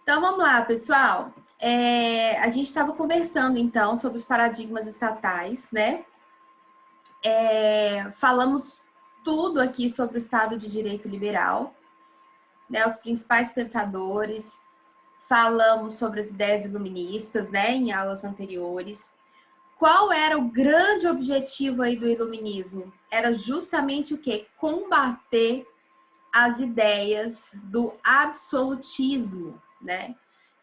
Então, vamos lá, pessoal. A gente estava conversando, então, sobre os paradigmas estatais, né? Falamos tudo aqui sobre o Estado de Direito Liberal, né? Os principais pensadores. Falamos sobre as ideias iluministas, né? Em aulas anteriores. Qual era o grande objetivo aí do iluminismo? Era justamente o quê? Combater as ideias do absolutismo, né?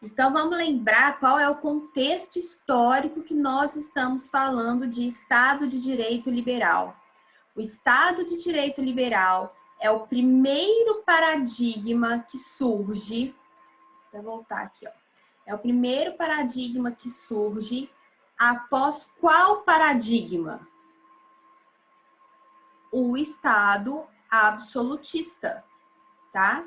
Então, vamos lembrar qual é o contexto histórico que nós estamos falando de Estado de Direito Liberal. O Estado de Direito Liberal é o primeiro paradigma que surge. Vou voltar aqui, ó. É o primeiro paradigma que surge após qual paradigma? O Estado absolutista, tá?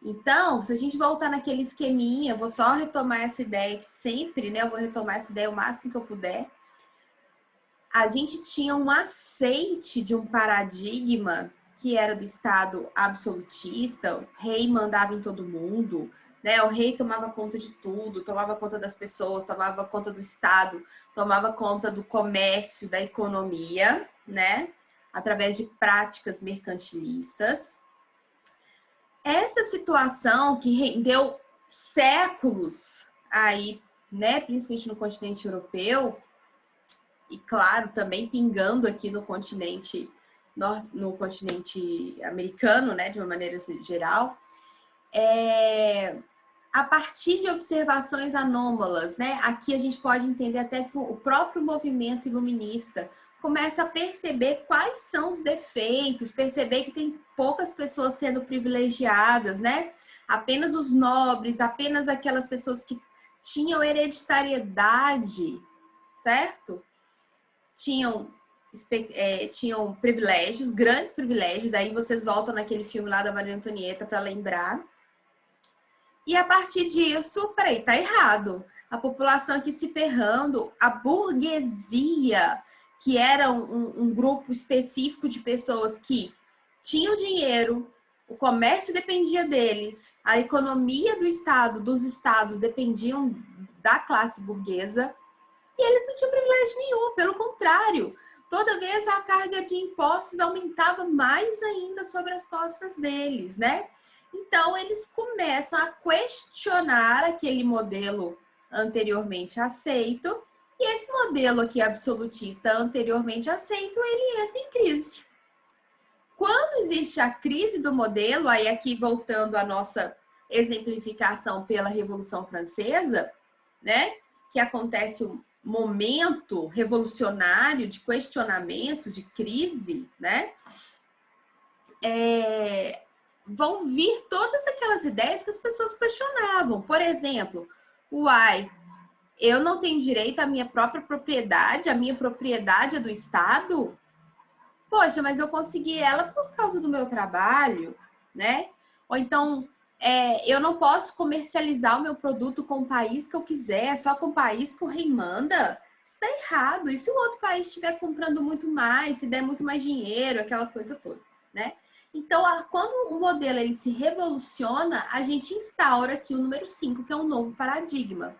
Então, se a gente voltar naquele esqueminha, eu vou só retomar essa ideia que sempre, né? Eu vou retomar essa ideia o máximo que eu puder. A gente tinha um aceite de um paradigma que era do Estado absolutista, o rei mandava em todo mundo, né? O rei tomava conta de tudo, tomava conta das pessoas, tomava conta do Estado, tomava conta do comércio, da economia, né? Através de práticas mercantilistas. Essa situação que rendeu séculos aí, né, principalmente no continente europeu, e claro, também pingando aqui no continente americano, né, de uma maneira geral, a partir de observações anômalas, né, aqui a gente pode entender até que o próprio movimento iluminista começa a perceber quais são os defeitos, perceber que tem poucas pessoas sendo privilegiadas, né? Apenas os nobres, apenas aquelas pessoas que tinham hereditariedade, certo? Tinham privilégios, grandes privilégios. Aí vocês voltam naquele filme lá da Maria Antonieta para lembrar. E a partir disso, peraí, tá errado. A população aqui se ferrando, a burguesia, que era um grupo específico de pessoas que tinham dinheiro, o comércio dependia deles, a economia do Estado, dos estados dependiam da classe burguesa, e eles não tinham privilégio nenhum, pelo contrário, toda vez a carga de impostos aumentava mais ainda sobre as costas deles, né? Então, eles começam a questionar aquele modelo anteriormente aceito, e esse modelo aqui absolutista anteriormente aceito, ele entra em crise. Quando existe a crise do modelo, aí aqui voltando à nossa exemplificação pela Revolução Francesa, né, que acontece um momento revolucionário de questionamento, de crise, né, vão vir todas aquelas ideias que as pessoas questionavam. Por exemplo, eu não tenho direito à minha própria propriedade, a minha propriedade é do Estado? Poxa, mas eu consegui ela por causa do meu trabalho, né? Ou então, eu não posso comercializar o meu produto com o país que eu quiser, só com o país que o rei manda. Isso está errado. E se o outro país estiver comprando muito mais, se der muito mais dinheiro, aquela coisa toda, né? Então, quando o modelo ele se revoluciona, a gente instaura aqui o número 5, que é um novo paradigma.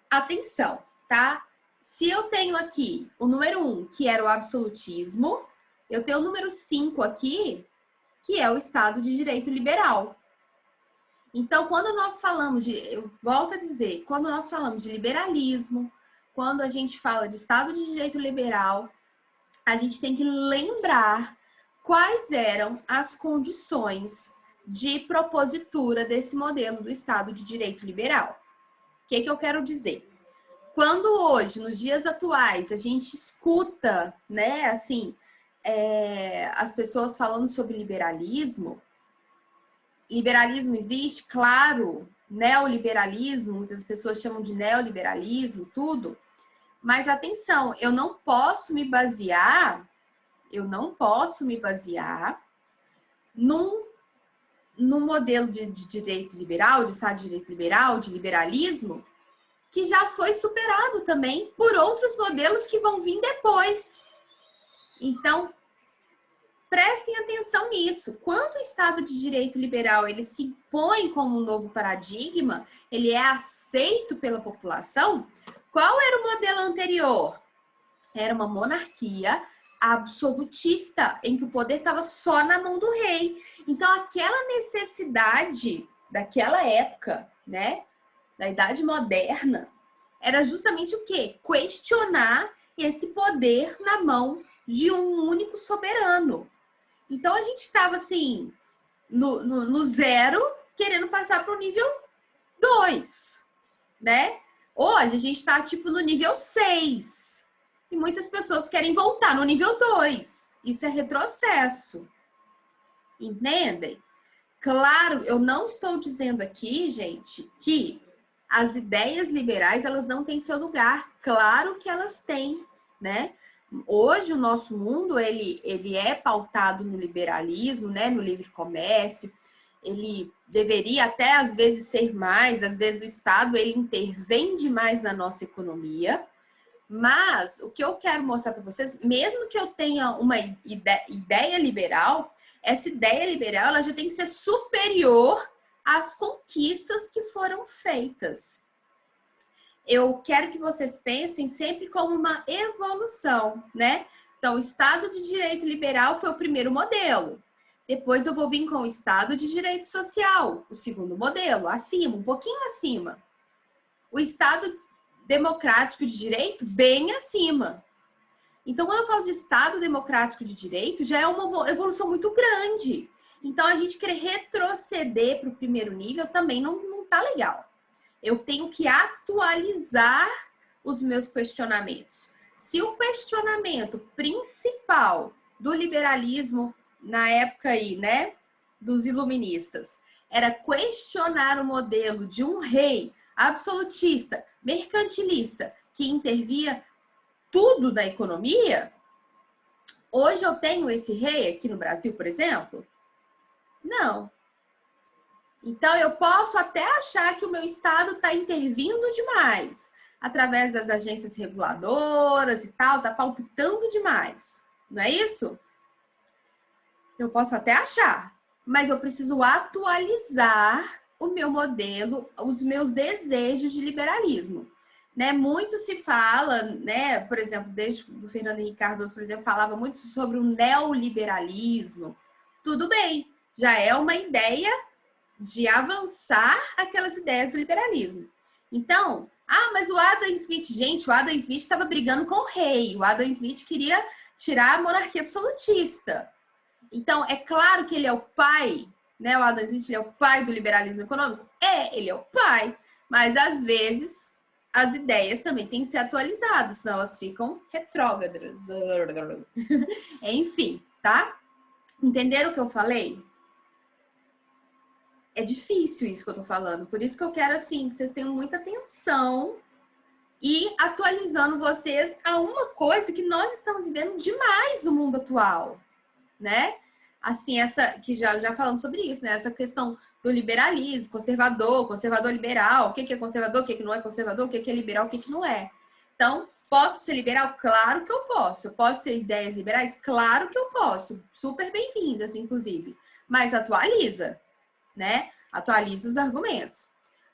Atenção, tá? Se eu tenho aqui o número 1, que era o absolutismo, eu tenho o número 5 aqui, que é o Estado de Direito Liberal. Então, quando nós falamos eu volto a dizer, quando nós falamos de liberalismo, quando a gente fala de Estado de Direito Liberal, a gente tem que lembrar quais eram as condições de propositura desse modelo do Estado de Direito Liberal. O que eu quero dizer? Quando hoje, nos dias atuais, a gente escuta, né, assim, as pessoas falando sobre liberalismo, liberalismo existe, claro, neoliberalismo, muitas pessoas chamam de neoliberalismo, tudo, mas atenção, eu não posso me basear num modelo de direito liberal, de Estado de Direito Liberal, de liberalismo, que já foi superado também por outros modelos que vão vir depois. Então, prestem atenção nisso. Quando o Estado de Direito liberal ele se impõe como um novo paradigma, ele é aceito pela população, qual era o modelo anterior? Era uma monarquia absolutista, em que o poder estava só na mão do rei. Então, aquela necessidade daquela época, né, da Idade Moderna, era justamente o quê? Questionar esse poder na mão de um único soberano. Então, a gente estava, assim, no zero, querendo passar para o nível 2, né? Hoje, a gente está, tipo, no nível 6. E muitas pessoas querem voltar no nível 2. Isso é retrocesso. Entendem? Claro, eu não estou dizendo aqui, gente, que as ideias liberais, elas não têm seu lugar. Claro que elas têm, né? Hoje, o nosso mundo, ele é pautado no liberalismo, né? No livre comércio. Ele deveria até, às vezes, ser mais. Às vezes, o Estado, ele intervém demais na nossa economia. Mas, o que eu quero mostrar para vocês, mesmo que eu tenha uma ideia liberal, essa ideia liberal, ela já tem que ser superior às conquistas que foram feitas. Eu quero que vocês pensem sempre como uma evolução, né? Então, o Estado de Direito Liberal foi o primeiro modelo. Depois eu vou vir com o Estado de Direito Social, o segundo modelo, acima, um pouquinho acima. O Estado Democrático de Direito, bem acima. Então, quando eu falo de Estado Democrático de Direito, já é uma evolução muito grande. Então, a gente querer retroceder para o primeiro nível também não tá legal. Eu tenho que atualizar os meus questionamentos. Se o questionamento principal do liberalismo na época aí, né, dos iluministas, era questionar o modelo de um rei absolutista, mercantilista, que intervia tudo da economia, hoje eu tenho esse rei aqui no Brasil, por exemplo? Não. Então, eu posso até achar que o meu Estado está intervindo demais, através das agências reguladoras e tal, está palpitando demais. Não é isso? Eu posso até achar, mas eu preciso atualizar o meu modelo, os meus desejos de liberalismo. Né? Muito se fala, né? Por exemplo, desde o Fernando Henrique Cardoso, por exemplo, falava muito sobre o neoliberalismo. Tudo bem, já é uma ideia de avançar aquelas ideias do liberalismo. Então, mas o Adam Smith, gente, o Adam Smith estava brigando com o rei. O Adam Smith queria tirar a monarquia absolutista. Então, é claro que ele é o pai, né? O Adam Smith ele é o pai do liberalismo econômico? Ele é o pai. Mas, às vezes, as ideias também têm que ser atualizadas, senão elas ficam retrógradas. Enfim, tá? Entenderam o que eu falei? É difícil isso que eu tô falando. Por isso que eu quero, assim, que vocês tenham muita atenção e atualizando vocês a uma coisa que nós estamos vivendo demais no mundo atual, né? Assim, essa que já falamos sobre isso, né? Essa questão do liberalismo, conservador liberal, o que é conservador, o que não é conservador, o que é liberal, o que não é. Então, posso ser liberal? Claro que eu posso. Eu posso ter ideias liberais? Claro que eu posso. Super bem-vindas, inclusive. Mas atualiza, né? Atualiza os argumentos.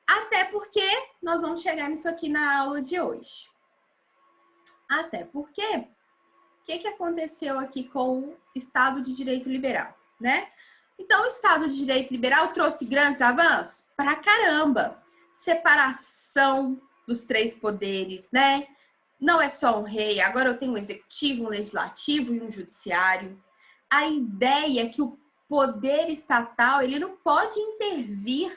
Até porque nós vamos chegar nisso aqui na aula de hoje. Até porque, o que aconteceu aqui com o Estado de Direito Liberal, né? Então, o Estado de Direito Liberal trouxe grandes avanços? Pra caramba! Separação dos três poderes, né? Não é só um rei, agora eu tenho um executivo, um legislativo e um judiciário. A ideia é que o poder estatal, ele não pode intervir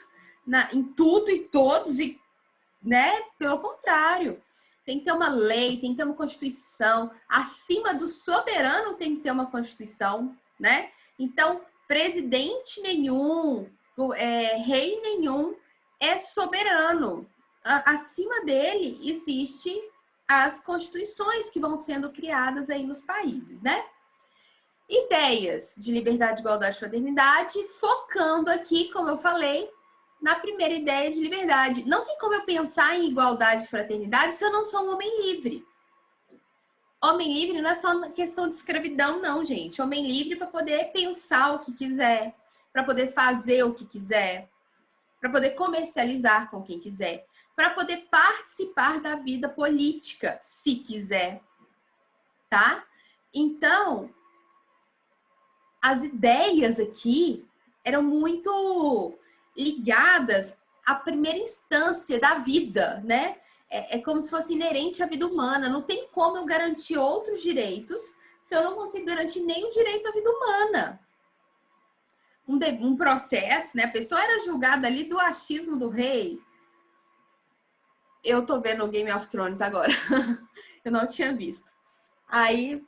em tudo e todos, e, né? Pelo contrário, tem que ter uma lei, tem que ter uma constituição, acima do soberano tem que ter uma constituição, né? Então, presidente nenhum, rei nenhum é soberano. Acima dele existe as constituições que vão sendo criadas aí nos países, né? Ideias de liberdade, igualdade e fraternidade, focando aqui, como eu falei, na primeira ideia de liberdade. Não tem como eu pensar em igualdade e fraternidade se eu não sou um homem livre. homem livre não é só questão de escravidão, não, gente. Homem livre para poder pensar o que quiser, para poder fazer o que quiser, para poder comercializar com quem quiser, para poder participar da vida política, se quiser, tá? Então, as ideias aqui eram muito ligadas à primeira instância da vida, né? É como se fosse inerente à vida humana. Não tem como eu garantir outros direitos se eu não consigo garantir nem o direito à vida humana. Um processo, né? A pessoa era julgada ali do achismo do rei. Eu tô vendo o Game of Thrones agora. Eu não tinha visto. Aí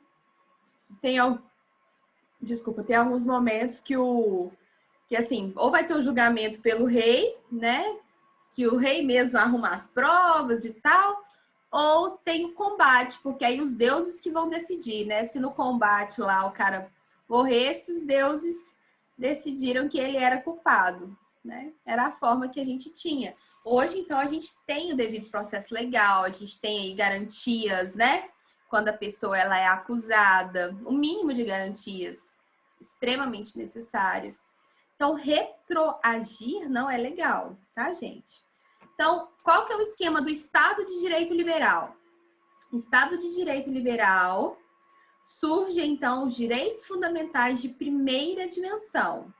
tem alguns momentos que assim, ou vai ter o julgamento pelo rei, né? Que o rei mesmo arruma as provas e tal, ou tem o combate, porque aí os deuses que vão decidir, né? Se no combate lá o cara morresse, os deuses decidiram que ele era culpado, né? Era a forma que a gente tinha. Hoje, então, a gente tem o devido processo legal, a gente tem aí garantias, né? Quando a pessoa ela é acusada, o mínimo de garantias extremamente necessárias. Então, retroagir não é legal, tá, gente? Então, qual que é o esquema do Estado de Direito Liberal? Estado de Direito Liberal surge, então, os direitos fundamentais de primeira dimensão.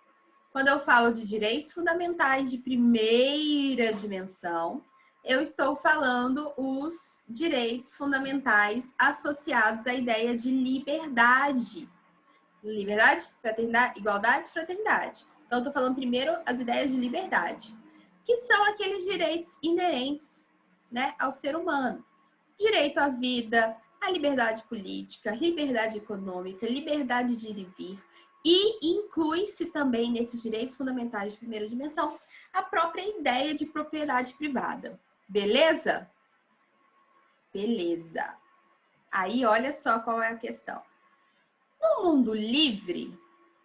Quando eu falo de direitos fundamentais de primeira dimensão, eu estou falando os direitos fundamentais associados à ideia de liberdade. Liberdade, fraternidade, igualdade, fraternidade. Então, eu estou falando primeiro as ideias de liberdade, que são aqueles direitos inerentes, né, ao ser humano. Direito à vida, à liberdade política, liberdade econômica, liberdade de ir e vir. E inclui-se também nesses direitos fundamentais de primeira dimensão a própria ideia de propriedade privada. Beleza? Beleza. Aí, olha só qual é a questão. No mundo livre,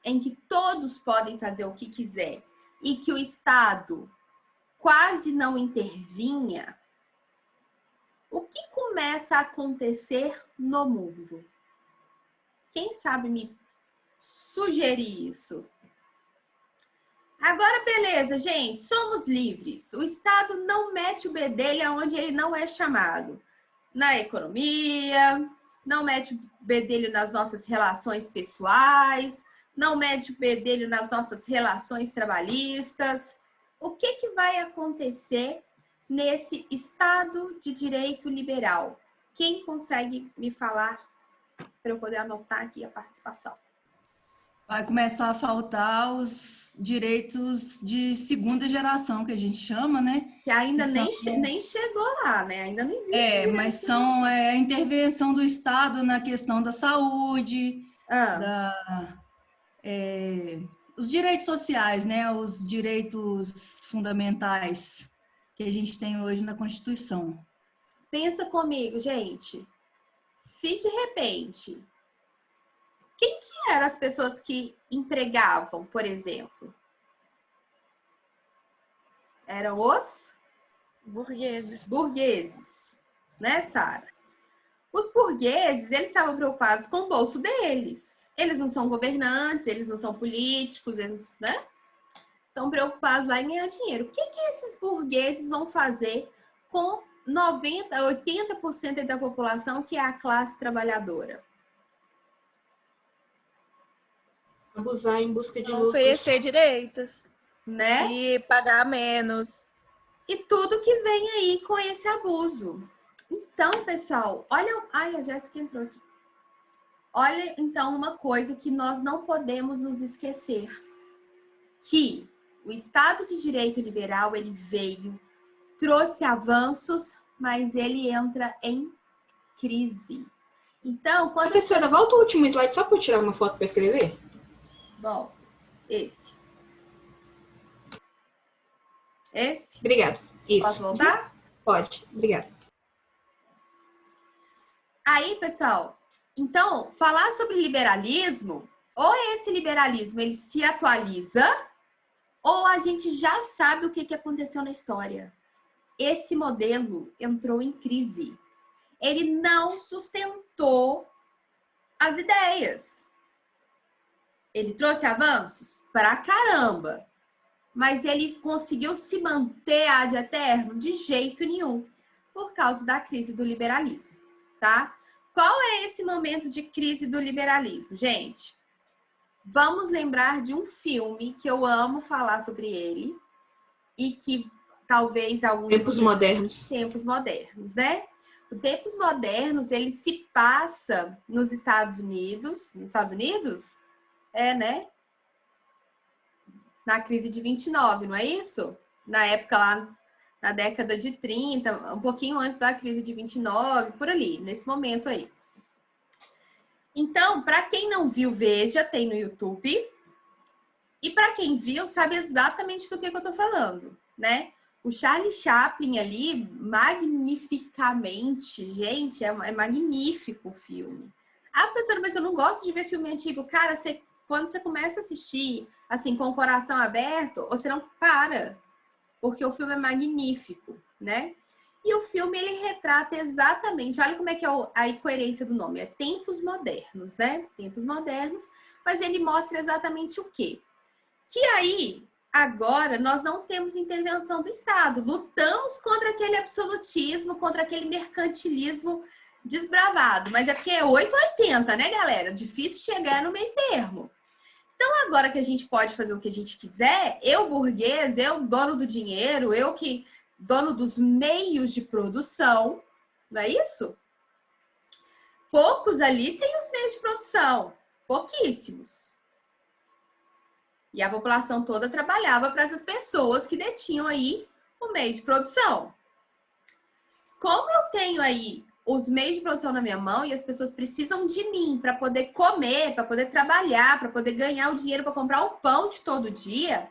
em que todos podem fazer o que quiser e que o Estado quase não intervinha, o que começa a acontecer no mundo? Quem sabe me sugerir isso? Agora, beleza, gente, somos livres. O Estado não mete o bedelho aonde ele não é chamado. Na economia, não mete o bedelho nas nossas relações pessoais, não mete o bedelho nas nossas relações trabalhistas. O que vai acontecer nesse Estado de Direito Liberal? Quem consegue me falar para eu poder anotar aqui a participação? Vai começar a faltar os direitos de segunda geração, que a gente chama, né? Que ainda nem chegou lá, né? Ainda não existe. Mas são a intervenção do Estado na questão da saúde, os direitos sociais, né? Os direitos fundamentais que a gente tem hoje na Constituição. Pensa comigo, gente. Se de repente, quem que eram as pessoas que empregavam, por exemplo? Eram os burgueses. Burgueses, né, Sara? Os burgueses, eles estavam preocupados com o bolso deles. Eles não são governantes, eles não são políticos, eles, né? Estão preocupados lá em ganhar dinheiro. O que esses burgueses vão fazer com 80% da população que é a classe trabalhadora? Abusar em busca de lucros. Oferecer direitos. Né? E pagar menos. E tudo que vem aí com esse abuso. Então, pessoal, olha... Ai, a Jéssica entrou aqui. Olha, então, uma coisa que nós não podemos nos esquecer. Que o Estado de Direito Liberal, ele veio, trouxe avanços, mas ele entra em crise. Então, quando... Professora, volta o último slide só para eu tirar uma foto para escrever. Bom, esse. Esse? Obrigada. Isso. Posso voltar? Pode, obrigada. Aí, pessoal, então, falar sobre liberalismo, ou esse liberalismo ele se atualiza, ou a gente já sabe o que aconteceu na história. Esse modelo entrou em crise. ele não sustentou as ideias. Ele trouxe avanços pra caramba, mas ele conseguiu se manter ad eterno de jeito nenhum, por causa da crise do liberalismo, tá? Qual é esse momento de crise do liberalismo, gente? Vamos lembrar de um filme que eu amo falar sobre ele e que talvez alguns... Tempos modernos. Tempos modernos, né? O Tempos Modernos, ele se passa nos Estados Unidos. Nos Estados Unidos? É, né? Na crise de 29, não é isso? Na época lá, na década de 30, um pouquinho antes da crise de 29, por ali, nesse momento aí. Então, para quem não viu, veja, tem no YouTube. E para quem viu, sabe exatamente do que eu tô falando, né? O Charlie Chaplin ali, magnificamente, gente, é magnífico o filme. Ah, professora, mas eu não gosto de ver filme antigo. Cara, quando você começa a assistir, assim, com o coração aberto, você não para, porque o filme é magnífico, né? E o filme, ele retrata exatamente, olha como é que é a incoerência do nome, é Tempos Modernos, né? Tempos Modernos, mas ele mostra exatamente o quê? Que aí, agora, nós não temos intervenção do Estado, lutamos contra aquele absolutismo, contra aquele mercantilismo desbravado, mas é porque é 880, né, galera? Difícil chegar no meio termo. Então, agora que a gente pode fazer o que a gente quiser, eu burguês, eu dono do dinheiro, eu que dono dos meios de produção, não é isso? Poucos ali têm os meios de produção, pouquíssimos. E a população toda trabalhava para essas pessoas que detinham aí o meio de produção. Como eu tenho aí os meios de produção na minha mão e as pessoas precisam de mim para poder comer, para poder trabalhar, para poder ganhar o dinheiro para comprar o pão de todo dia,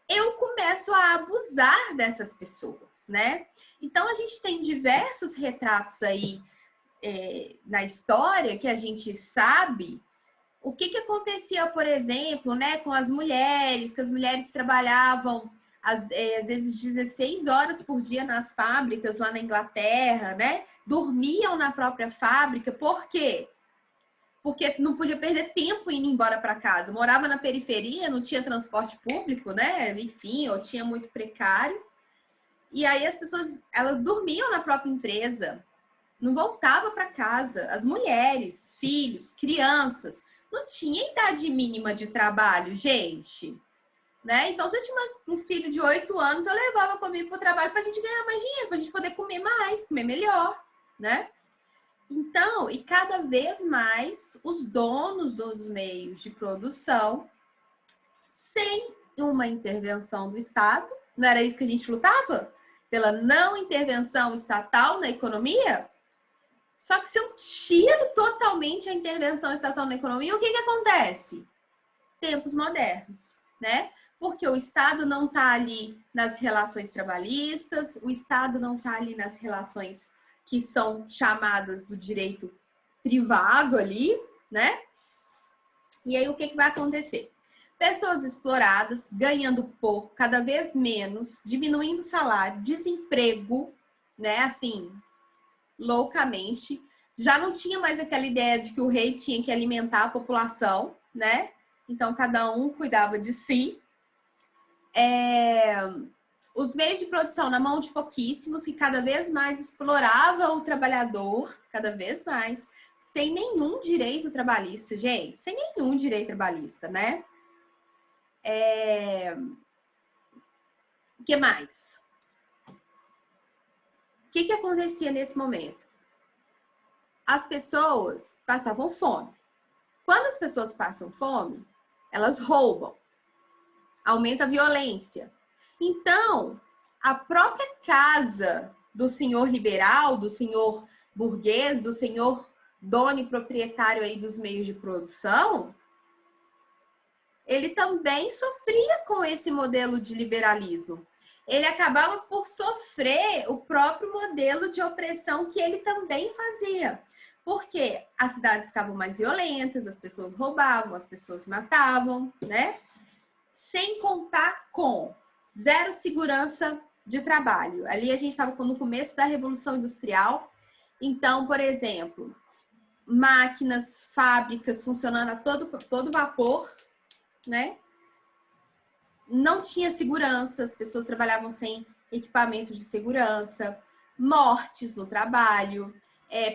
eu começo a abusar dessas pessoas, né? Então, a gente tem diversos retratos aí na história que a gente sabe o que acontecia, por exemplo, né, com as mulheres, que as mulheres trabalhavam às vezes 16 horas por dia nas fábricas lá na Inglaterra, né? Dormiam na própria fábrica. Por quê? Porque não podia perder tempo indo embora para casa. Morava na periferia, não tinha transporte público, né? Enfim, ou tinha muito precário. E aí as pessoas, elas dormiam na própria empresa, não voltavam para casa. As mulheres, filhos, crianças, não tinha idade mínima de trabalho, gente. Né? Então, se eu tinha um filho de 8 anos, eu levava comigo para o trabalho para a gente ganhar mais dinheiro, para a gente poder comer mais, comer melhor, né? Então, e cada vez mais os donos dos meios de produção, sem uma intervenção do Estado, não era isso que a gente lutava? Pela não intervenção estatal na economia? Só que se eu tiro totalmente a intervenção estatal na economia, o que acontece? Tempos modernos, né? Porque o Estado não está ali nas relações trabalhistas, o Estado não está ali nas relações que são chamadas do direito privado ali, né? E aí o que vai acontecer? Pessoas exploradas, ganhando pouco, cada vez menos, diminuindo o salário, desemprego, né? Assim, loucamente. Já não tinha mais aquela ideia de que o rei tinha que alimentar a população, né? Então, cada um cuidava de si. Os meios de produção na mão de pouquíssimos, que cada vez mais explorava o trabalhador, cada vez mais, sem nenhum direito trabalhista, gente, sem nenhum direito trabalhista, né? O que mais? O que acontecia nesse momento? As pessoas passavam fome. Quando as pessoas passam fome, elas roubam. Aumenta a violência. Então, a própria casa do senhor liberal, do senhor burguês, do senhor dono e proprietário aí dos meios de produção, ele também sofria com esse modelo de liberalismo. Ele acabava por sofrer o próprio modelo de opressão que ele também fazia. Porque as cidades ficavam mais violentas, as pessoas roubavam, as pessoas matavam, né? Sem contar com zero segurança de trabalho. Ali a gente estava no começo da Revolução Industrial Então, por exemplo, máquinas, fábricas funcionando a todo vapor, né? Não tinha segurança, as pessoas trabalhavam sem equipamentos de segurança, mortes no trabalho,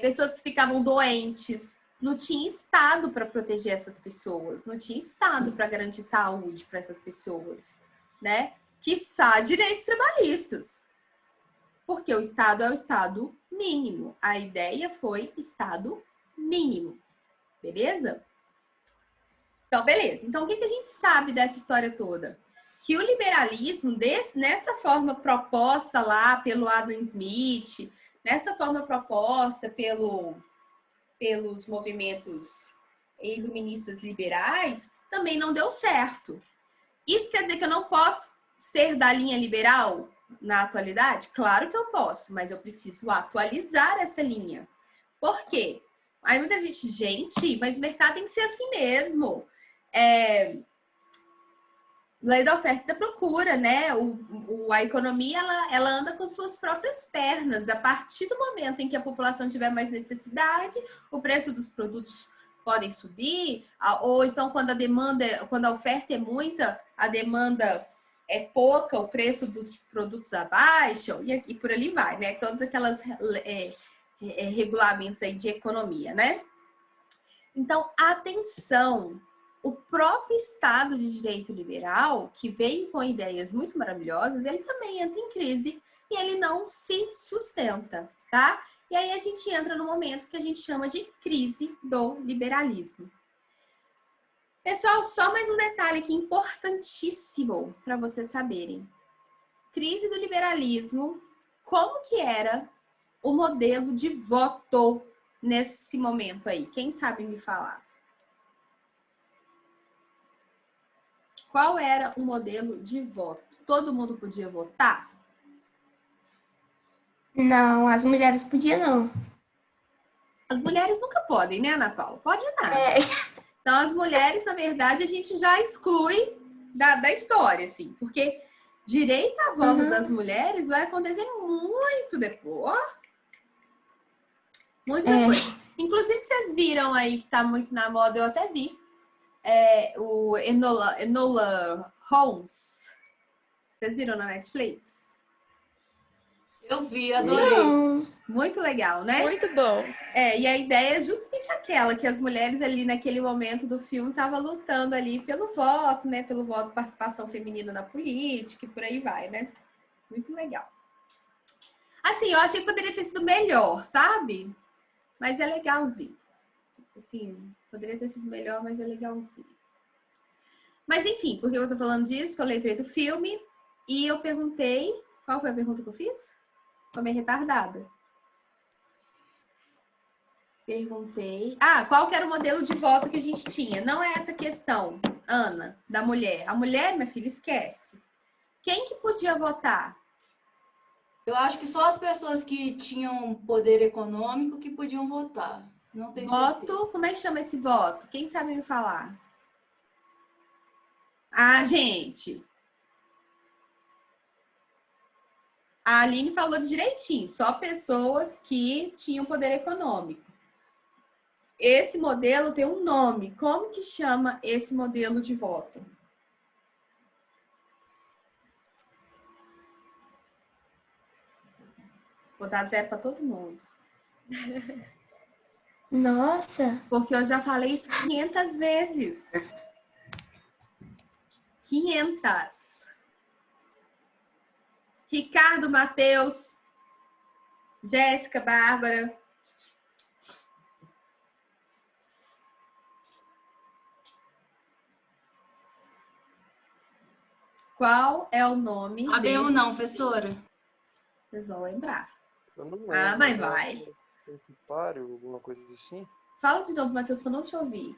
pessoas que ficavam doentes. Não tinha Estado para proteger essas pessoas, não tinha Estado para garantir saúde para essas pessoas, né? Quiçá direitos trabalhistas. Porque o Estado é o Estado mínimo. A ideia foi Estado mínimo. Beleza? Então, beleza. Então, o que a gente sabe dessa história toda? Que o liberalismo, nessa forma proposta lá pelo Adam Smith, nessa forma proposta pelos movimentos iluministas liberais, também não deu certo. Isso quer dizer que eu não posso ser da linha liberal na atualidade? Claro que eu posso, mas eu preciso atualizar essa linha. Por quê? Aí muita gente, mas o mercado tem que ser assim mesmo. Lei da oferta e da procura, né? A economia, ela anda com suas próprias pernas. A partir do momento em que a população tiver mais necessidade, o preço dos produtos podem subir, ou então quando a oferta é muita, a demanda é pouca, o preço dos produtos abaixa, e por ali vai, né? Todos aqueles regulamentos aí de economia, né? Então, atenção! O próprio Estado de Direito Liberal, que veio com ideias muito maravilhosas, ele também entra em crise e ele não se sustenta, tá? E aí a gente entra no momento que a gente chama de crise do liberalismo. Pessoal, só mais um detalhe aqui importantíssimo para vocês saberem. Crise do liberalismo, como que era o modelo de voto nesse momento aí? Quem sabe me falar? Qual era o modelo de voto? Todo mundo podia votar? Não, as mulheres podiam não. As mulheres nunca podem, né, Ana Paula? Pode nada. Então, as mulheres, na verdade, a gente já exclui da história, assim. Porque direito a voto das mulheres vai acontecer muito depois. Muito depois. Inclusive, vocês viram aí que tá muito na moda, eu até vi. O Enola Holmes. Vocês viram na Netflix? Eu vi, adorei. Não. Muito legal, né? Muito bom. E a ideia é justamente aquela, que as mulheres ali naquele momento do filme estavam lutando ali pelo voto, né? Pelo voto, participação feminina na política e por aí vai, né? Muito legal. Assim, eu achei que poderia ter sido melhor, sabe? Mas é legalzinho. Assim, poderia ter sido melhor, mas é legalzinho. Mas enfim, por que eu tô falando disso? Porque eu lembrei do filme e eu perguntei... Qual foi a pergunta que eu fiz? Tô meio retardada. Perguntei... qual que era o modelo de voto que a gente tinha? Não é essa questão, Ana, da mulher. A mulher, minha filha, esquece. Quem que podia votar? Eu acho que só as pessoas que tinham poder econômico que podiam votar. Não tenho certeza. Voto, como é que chama esse voto? Quem sabe me falar? Gente. A Aline falou direitinho, só pessoas que tinham poder econômico. Esse modelo tem um nome. Como que chama esse modelo de voto? Vou dar 0 para todo mundo. Nossa. Porque eu já falei isso 500 vezes. 500. Ricardo, Matheus, Jéssica, Bárbara. Qual é o nome? Sabemos não, professora. Vocês vão lembrar. Eu não lembro. Mas vai. Censitário, alguma coisa assim? Fala de novo, Matheus, que eu não te ouvi.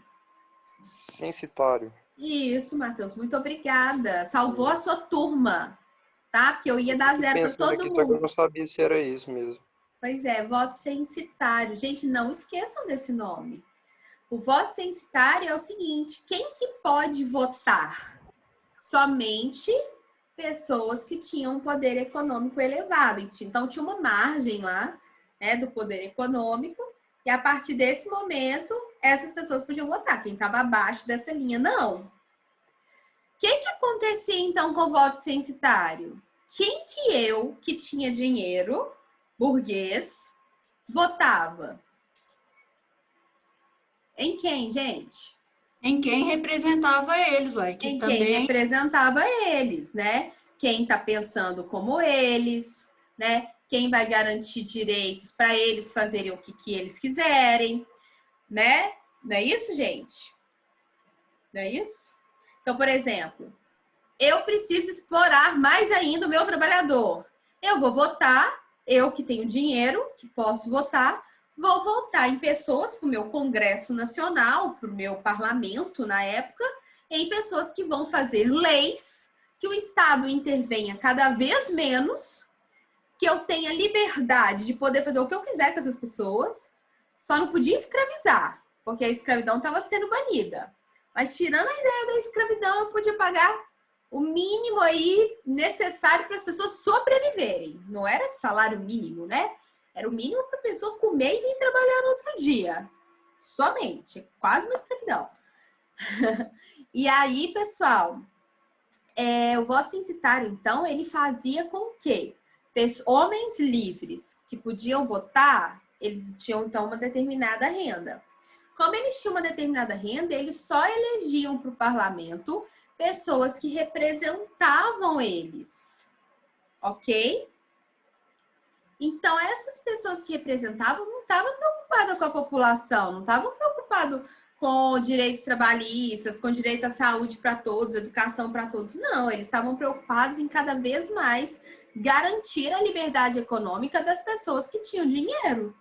Censitário. Isso, Matheus, muito obrigada. Salvou a sua turma, tá? Porque eu ia dar 0 para todo aqui, só que eu mundo. não sabia se era isso mesmo. Pois é, voto censitário. Gente, não esqueçam desse nome. O voto censitário é o seguinte: quem que pode votar? Somente pessoas que tinham um poder econômico elevado. Então, tinha uma margem lá, né, do poder econômico, e a partir desse momento, essas pessoas podiam votar. Quem estava abaixo dessa linha, não. O que acontecia, então, com o voto censitário? Quem que eu, que tinha dinheiro, burguês, votava? Em quem, gente? Em quem representava eles, ué, que Em também quem representava eles, né? Quem está pensando como eles, né? Quem vai garantir direitos para eles fazerem o que eles quiserem, né? Não é isso, gente? Não é isso? Então, por exemplo, eu preciso explorar mais ainda o meu trabalhador. Eu vou votar, eu que tenho dinheiro, que posso votar, vou votar em pessoas para o meu Congresso Nacional, para o meu parlamento na época, em pessoas que vão fazer leis, que o Estado intervenha cada vez menos, que eu tenha liberdade de poder fazer o que eu quiser com essas pessoas, só não podia escravizar, porque a escravidão estava sendo banida. Mas tirando a ideia da escravidão, eu podia pagar o mínimo aí necessário para as pessoas sobreviverem. Não era salário mínimo, né? Era o mínimo para a pessoa comer e vir trabalhar no outro dia. Somente. Quase uma escravidão. E aí, pessoal, o voto censitário, então, ele fazia com que homens livres que podiam votar, eles tinham, então, uma determinada renda. Como eles tinham uma determinada renda, eles só elegiam para o parlamento pessoas que representavam eles. Ok? Então, essas pessoas que representavam não estavam preocupadas com a população, não estavam preocupadas com direitos trabalhistas, com direito à saúde para todos, educação para todos. Não, eles estavam preocupados em cada vez mais garantir a liberdade econômica das pessoas que tinham dinheiro.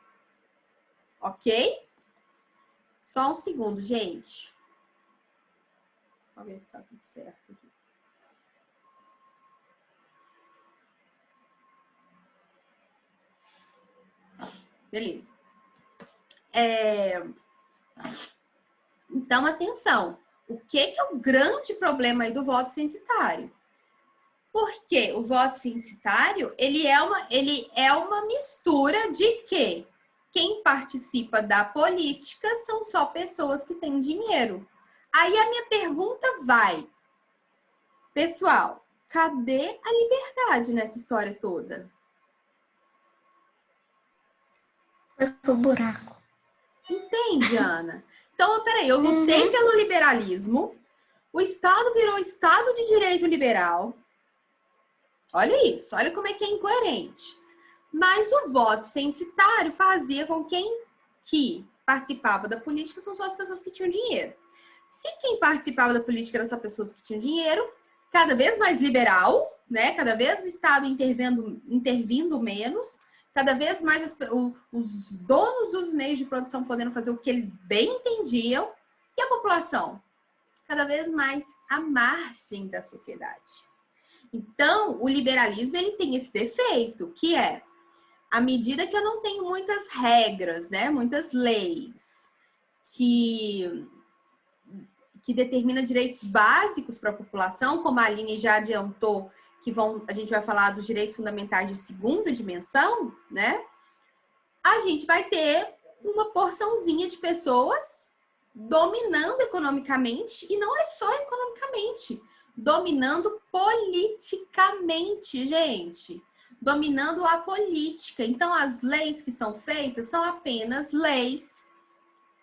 Ok? Só um segundo, gente. Vamos ver se está tudo certo aqui. Beleza. Então, atenção. O que é o grande problema aí do voto censitário? Porque o voto censitário, ele é uma mistura de quê? Quem participa da política são só pessoas que têm dinheiro. Aí a minha pergunta vai, pessoal, cadê a liberdade nessa história toda? Foi pro buraco. Entende, Ana? Então, peraí, eu lutei pelo liberalismo, o Estado virou Estado de Direito Liberal. Olha isso, olha como é que é incoerente. Mas o voto censitário fazia com que participava da política são só as pessoas que tinham dinheiro. Se quem participava da política eram só pessoas que tinham dinheiro, cada vez mais liberal, né? Cada vez o Estado intervindo menos, cada vez mais os donos dos meios de produção podendo fazer o que eles bem entendiam, e a população cada vez mais à margem da sociedade. Então, o liberalismo ele tem esse defeito, que é, à medida que eu não tenho muitas regras, né, muitas leis que determinam direitos básicos para a população, como a Aline já adiantou, a gente vai falar dos direitos fundamentais de segunda dimensão, né? A gente vai ter uma porçãozinha de pessoas dominando economicamente, e não é só economicamente, dominando politicamente, gente. Dominando a política. Então, as leis que são feitas são apenas leis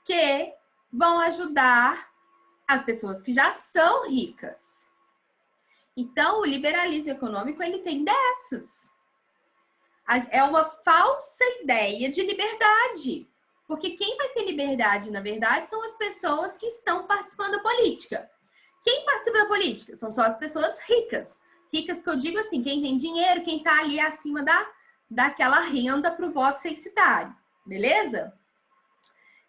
que vão ajudar as pessoas que já são ricas. Então, o liberalismo econômico, ele tem dessas. É uma falsa ideia de liberdade. Porque quem vai ter liberdade, na verdade, são as pessoas que estão participando da política. Quem participa da política? São só as pessoas ricas. Ricas que eu digo assim, quem tem dinheiro, quem está ali acima daquela renda para o voto censitário. Beleza?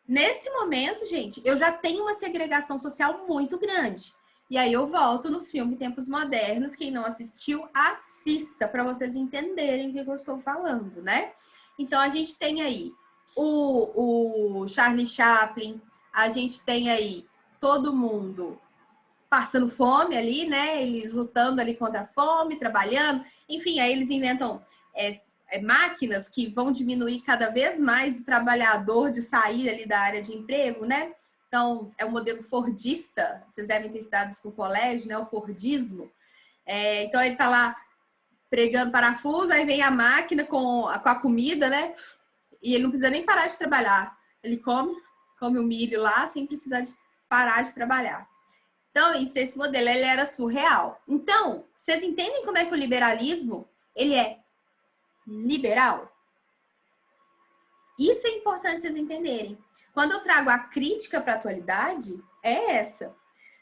Nesse momento, gente, eu já tenho uma segregação social muito grande. E aí eu volto no filme Tempos Modernos. Quem não assistiu, assista para vocês entenderem o que eu estou falando, né? Então, a gente tem aí o Charlie Chaplin, a gente tem aí todo mundo passando fome ali, né? Eles lutando ali contra a fome, trabalhando. Enfim, aí eles inventam máquinas que vão diminuir cada vez mais o trabalhador de sair ali da área de emprego, né? Então, é o modelo fordista, vocês devem ter estudado isso no colégio, né? O fordismo. Então, ele está lá pregando parafuso, aí vem a máquina com a comida, né? E ele não precisa nem parar de trabalhar. Ele come o milho lá sem precisar de parar de trabalhar. Então, esse modelo, ele era surreal. Então, vocês entendem como é que o liberalismo, ele é liberal? Isso é importante vocês entenderem. Quando eu trago a crítica para a atualidade, é essa.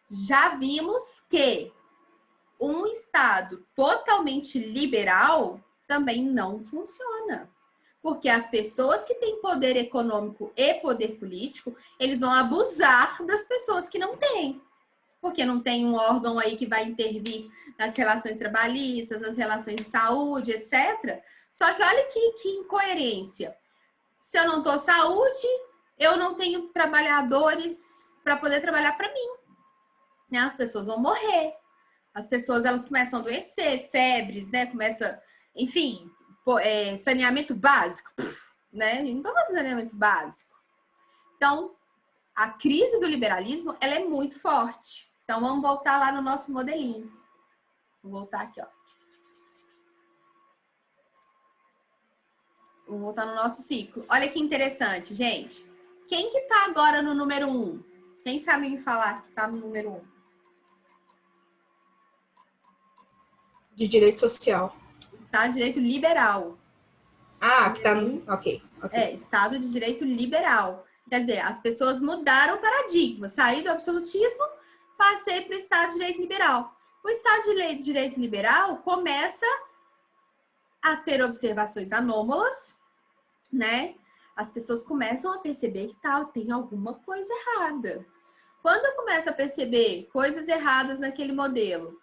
Já vimos que um Estado totalmente liberal também não funciona. Porque as pessoas que têm poder econômico e poder político, eles vão abusar das pessoas que não têm. Porque não tem um órgão aí que vai intervir nas relações trabalhistas, nas relações de saúde, etc. Só que olha que incoerência. Se eu não dou saúde, eu não tenho trabalhadores para poder trabalhar para mim. Né? As pessoas vão morrer. As pessoas, elas começam a adoecer, febres, né? Começa, enfim, saneamento básico, né? Não estou falando de saneamento básico. Então, a crise do liberalismo, ela é muito forte. Então, vamos voltar lá no nosso modelinho. Vou voltar aqui, ó. Vou voltar no nosso ciclo. Olha que interessante, gente. Quem que tá agora no número 1? Quem sabe me falar que tá no número 1? De direito social. Estado de Direito Liberal. Ah, que tá no... Ok. Estado de Direito Liberal. Quer dizer, as pessoas mudaram o paradigma. Saí do absolutismo, passei para o Estado de Direito Liberal. O Estado de Direito Liberal começa a ter observações anômalas, né? As pessoas começam a perceber que tem alguma coisa errada. Quando eu começo a perceber coisas erradas naquele modelo,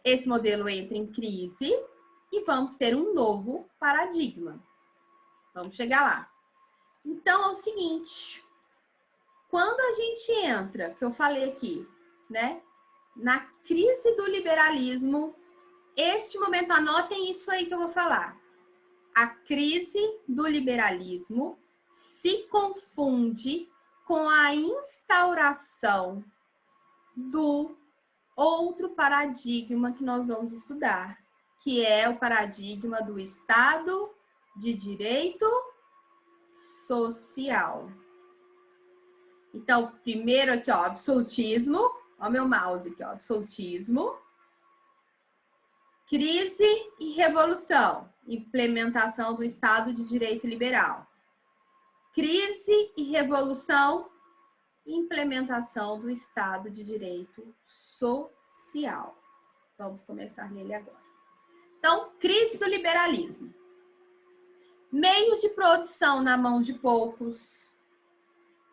esse modelo entra em crise e vamos ter um novo paradigma. Vamos chegar lá. Então, é o seguinte. Quando a gente entra, que eu falei aqui, né? Na crise do liberalismo, este momento, anotem isso aí que eu vou falar. A crise do liberalismo se confunde com a instauração do outro paradigma que nós vamos estudar, que é o paradigma do Estado de Direito Social. Então, primeiro aqui, ó, absolutismo. Ó, meu mouse aqui, ó, absolutismo. Crise e revolução. Implementação do Estado de Direito Liberal. Crise e revolução. Implementação do Estado de Direito Social. Vamos começar nele agora. Então, crise do liberalismo. Meios de produção na mão de poucos.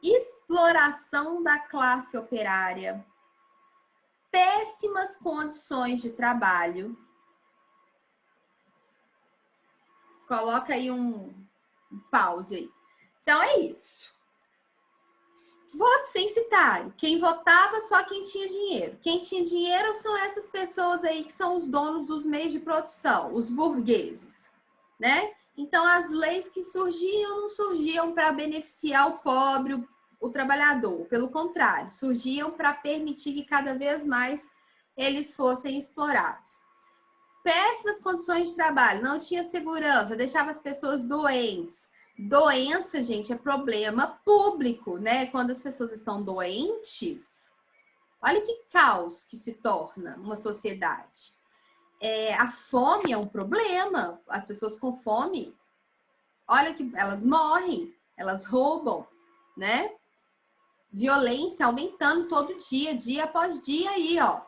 Exploração da classe operária. Péssimas condições de trabalho. Coloca aí um pause aí. Então, é isso. Voto censitário. Quem votava, só quem tinha dinheiro. Quem tinha dinheiro são essas pessoas aí que são os donos dos meios de produção, os burgueses, né? Então, as leis que surgiam não surgiam para beneficiar o pobre, o trabalhador. Pelo contrário, surgiam para permitir que cada vez mais eles fossem explorados. Péssimas condições de trabalho, não tinha segurança, deixava as pessoas doentes. Doença, gente, é problema público, né? Quando as pessoas estão doentes, olha que caos que se torna uma sociedade. A fome é um problema. As pessoas com fome, olha que elas morrem, elas roubam, né? Violência aumentando todo dia, dia após dia aí, ó.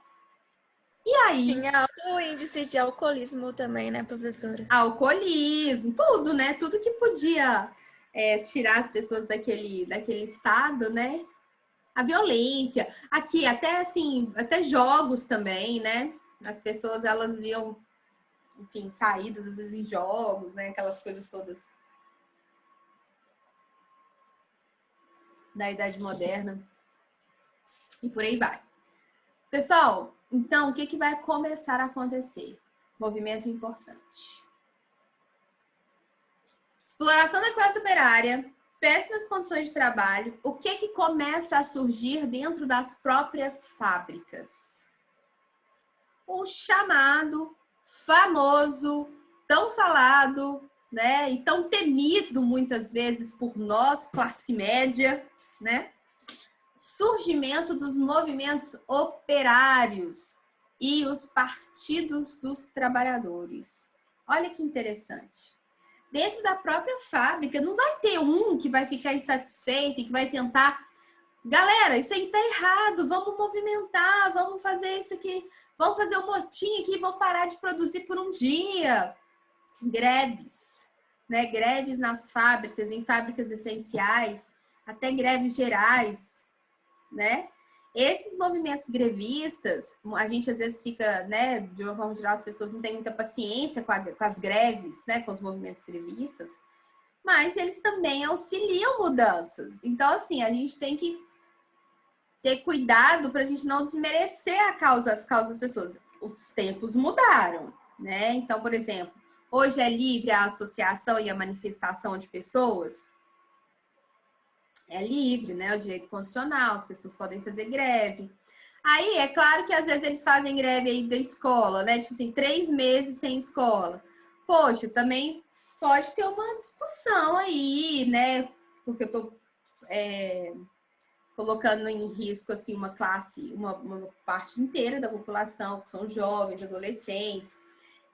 E aí? Tinha alto índice de alcoolismo também, né, professora? Alcoolismo, tudo, né? Tudo que podia tirar as pessoas daquele estado, né? A violência. Aqui, até assim, até jogos também, né? As pessoas, elas viam, enfim, saídas, às vezes, em jogos, né? Aquelas coisas todas da Idade Moderna. E por aí vai. Pessoal, então, o que vai começar a acontecer? Movimento importante. Exploração da classe operária, péssimas condições de trabalho. O que começa a surgir dentro das próprias fábricas? O chamado, famoso, tão falado, né, e tão temido muitas vezes por nós, classe média, né? Surgimento dos movimentos operários e os partidos dos trabalhadores. Olha que interessante. Dentro da própria fábrica, não vai ter um que vai ficar insatisfeito e que vai tentar... Galera, isso aí tá errado, vamos movimentar, vamos fazer isso aqui, vamos fazer um motim aqui, vamos parar de produzir por um dia. Greves, né? Greves nas fábricas, em fábricas essenciais, até greves gerais, né? Esses movimentos grevistas, a gente às vezes fica, né, de uma forma geral, as pessoas não têm muita paciência com as greves, né, com os movimentos grevistas, mas eles também auxiliam mudanças. Então, assim, a gente tem que ter cuidado para a gente não desmerecer as causas das pessoas. Os tempos mudaram, né? Então, por exemplo, hoje é livre a associação e a manifestação de pessoas? É livre, né? O direito constitucional, as pessoas podem fazer greve. Aí, é claro que às vezes eles fazem greve aí da escola, né? Tipo assim, 3 meses sem escola. Poxa, também pode ter uma discussão aí, né? Porque eu tô colocando em risco, assim, uma classe, uma parte inteira da população, que são jovens, adolescentes.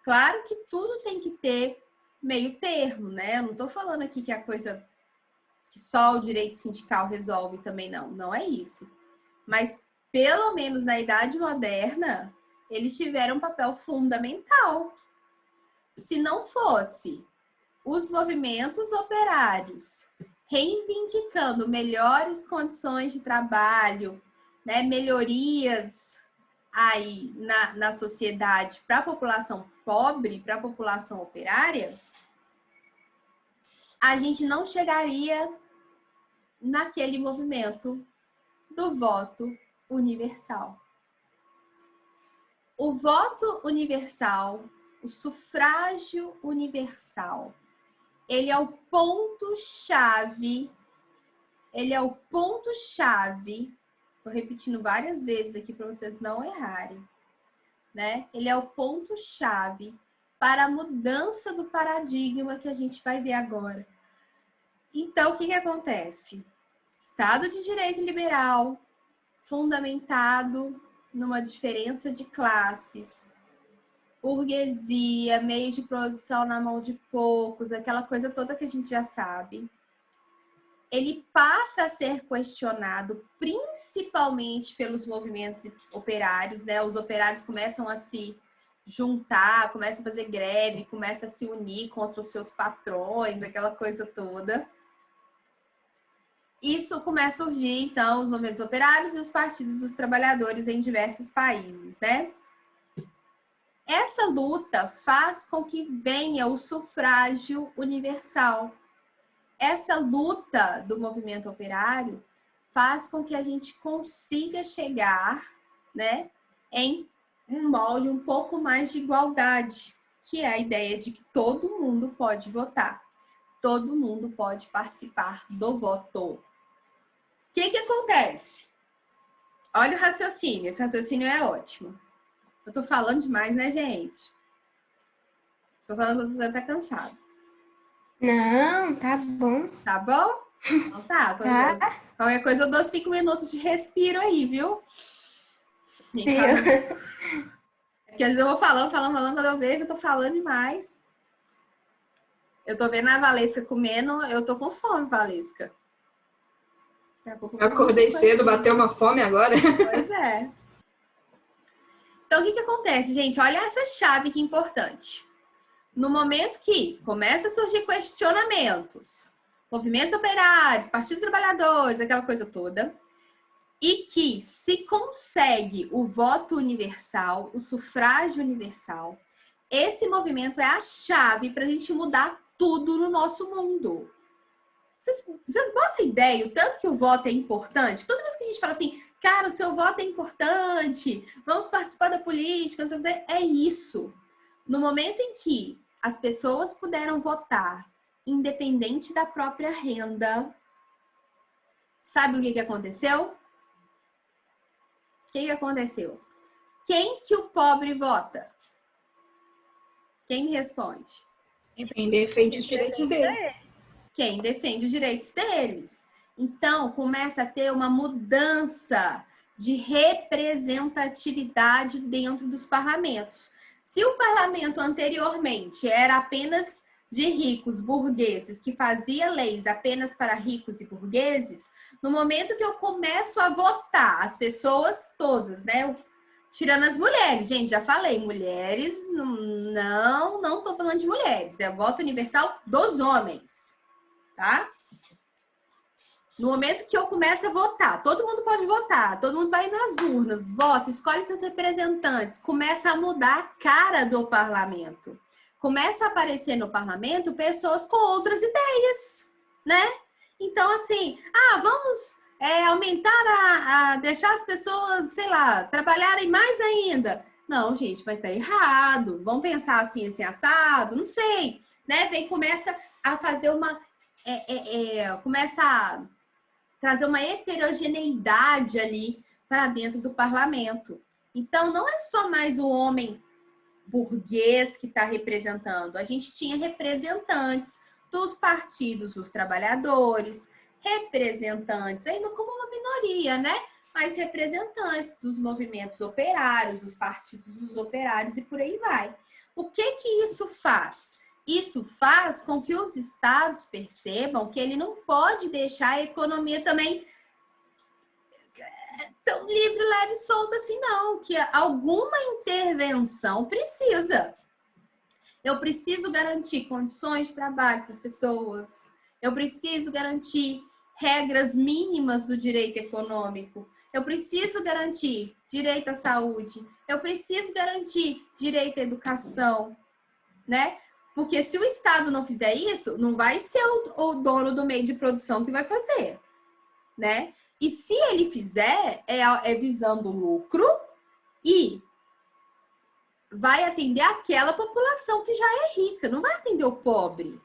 Claro que tudo tem que ter meio termo, né? Eu não tô falando aqui que a coisa... que só o direito sindical resolve também, não é isso. Mas, pelo menos na Idade Moderna, eles tiveram um papel fundamental. Se não fosse os movimentos operários reivindicando melhores condições de trabalho, né, melhorias aí na sociedade para a população pobre, para a população operária, a gente não chegaria naquele movimento do voto universal. O voto universal, o sufrágio universal, ele é o ponto-chave, tô repetindo várias vezes aqui para vocês não errarem, né? Ele é o ponto-chave para a mudança do paradigma que a gente vai ver agora. Então, o que acontece? Estado de direito liberal, fundamentado numa diferença de classes, burguesia, meios de produção na mão de poucos, aquela coisa toda que a gente já sabe. Ele passa a ser questionado principalmente pelos movimentos operários, né? Os operários começam a se juntar, começam a fazer greve, começam a se unir contra os seus patrões, aquela coisa toda. Isso começa a surgir, então, os movimentos operários e os partidos dos trabalhadores em diversos países, né? Essa luta faz com que venha o sufrágio universal. Essa luta do movimento operário faz com que a gente consiga chegar, né, em um molde um pouco mais de igualdade, que é a ideia de que todo mundo pode votar, todo mundo pode participar do voto. O que acontece? Olha o raciocínio, esse raciocínio é ótimo. Eu tô falando demais, né, gente? Tô falando que eu tô até cansado. Não, tá bom. Tá bom? Então tá. Qualquer coisa eu dou 5 minutos de respiro aí, viu? Porque às vezes eu vou falando, quando eu vejo eu tô falando demais. Eu tô vendo a Valesca comendo, eu tô com fome, Valesca. Eu acordei cedo, bateu uma fome agora. Pois é. Então, o que acontece, gente? Olha essa chave que é importante. No momento que começa a surgir questionamentos, movimentos operários, partidos trabalhadores, aquela coisa toda, e que se consegue o voto universal, o sufrágio universal, esse movimento é a chave para a gente mudar tudo no nosso mundo. Vocês botam ideia o tanto que o voto é importante? Toda vez que a gente fala assim, cara, o seu voto é importante, vamos participar da política, não sei o que, é isso. No momento em que as pessoas puderam votar independente da própria renda. Sabe o que aconteceu? O que aconteceu? Quem que o pobre vota? Quem me responde? Quem defende os direitos dele. Quem defende os direitos deles. Então, começa a ter uma mudança de representatividade dentro dos parlamentos. Se o parlamento anteriormente era apenas de ricos burgueses, que fazia leis apenas para ricos e burgueses, no momento que eu começo a votar, as pessoas todas, né? Tirando as mulheres, gente, já falei, mulheres, não tô falando de mulheres, é o voto universal dos homens, tá? No momento que eu começo a votar, todo mundo pode votar, todo mundo vai nas urnas, vota, escolhe seus representantes, começa a mudar a cara do parlamento. Começa a aparecer no parlamento pessoas com outras ideias, né? Então, assim, vamos aumentar deixar as pessoas, sei lá, trabalharem mais ainda. Não, gente, vai estar errado. Vamos pensar assim, assado, não sei, né? Começa a fazer começa a trazer uma heterogeneidade ali para dentro do parlamento. Então, não é só mais o homem burguês que está representando. A gente tinha representantes dos partidos dos trabalhadores, representantes, ainda como uma minoria, né? Mas representantes dos movimentos operários, dos partidos dos operários e por aí vai. O que isso faz? Isso faz com que os estados percebam que ele não pode deixar a economia também tão livre, leve e solta assim, não. Que alguma intervenção precisa. Eu preciso garantir condições de trabalho para as pessoas. Eu preciso garantir regras mínimas do direito econômico. Eu preciso garantir direito à saúde. Eu preciso garantir direito à educação, né? Porque se o Estado não fizer isso, não vai ser o dono do meio de produção que vai fazer, né? E se ele fizer, é visando lucro e vai atender aquela população que já é rica, não vai atender o pobre,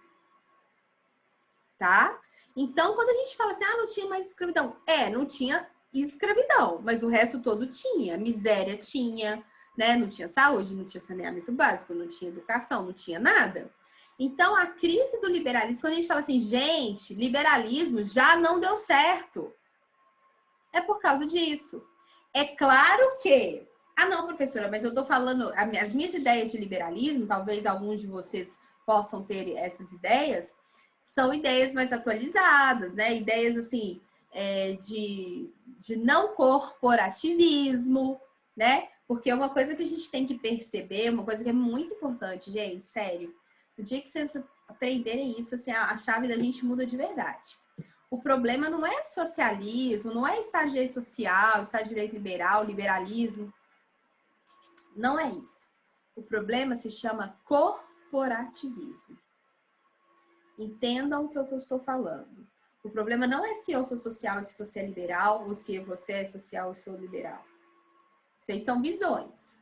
tá? Então, quando a gente fala assim, não tinha mais escravidão. Não tinha escravidão, mas o resto todo tinha. Miséria tinha, né? Não tinha saúde, não tinha saneamento básico, não tinha educação, não tinha nada. Então, a crise do liberalismo, quando a gente fala assim, gente, liberalismo já não deu certo. É por causa disso. É claro que... não, professora, mas eu tô falando... As minhas ideias de liberalismo, talvez alguns de vocês possam ter essas ideias, são ideias mais atualizadas, né? Ideias, assim, de não corporativismo, né? Porque é uma coisa que a gente tem que perceber, uma coisa que é muito importante, gente, sério. No dia que vocês aprenderem isso, assim, a chave da gente muda de verdade. O problema não é socialismo, não é Estado de Direito Social, Estado de Direito Liberal, liberalismo. Não é isso. O problema se chama corporativismo. Entendam o que eu estou falando. O problema não é se eu sou social e se você é liberal, ou se você é social e eu sou liberal. Vocês são visões.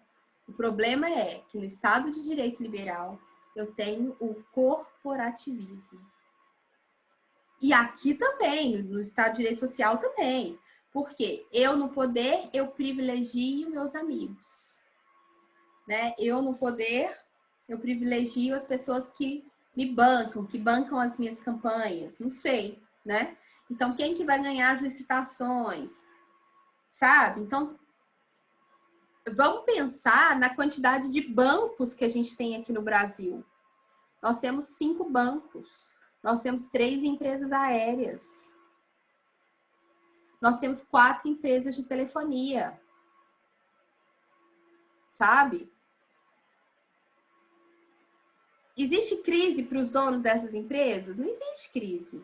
O problema é que no Estado de Direito Liberal eu tenho o corporativismo. E aqui também, no Estado de Direito Social também. Porque eu no poder, eu privilegio meus amigos. Né? Eu no poder, eu privilegio as pessoas que me bancam, que bancam as minhas campanhas. Não sei, né? Então, quem que vai ganhar as licitações? Sabe? Então, vamos pensar na quantidade de bancos que a gente tem aqui no Brasil. Nós temos 5 bancos. Nós temos 3 empresas aéreas. Nós temos 4 empresas de telefonia. Sabe? Existe crise para os donos dessas empresas? Não existe crise.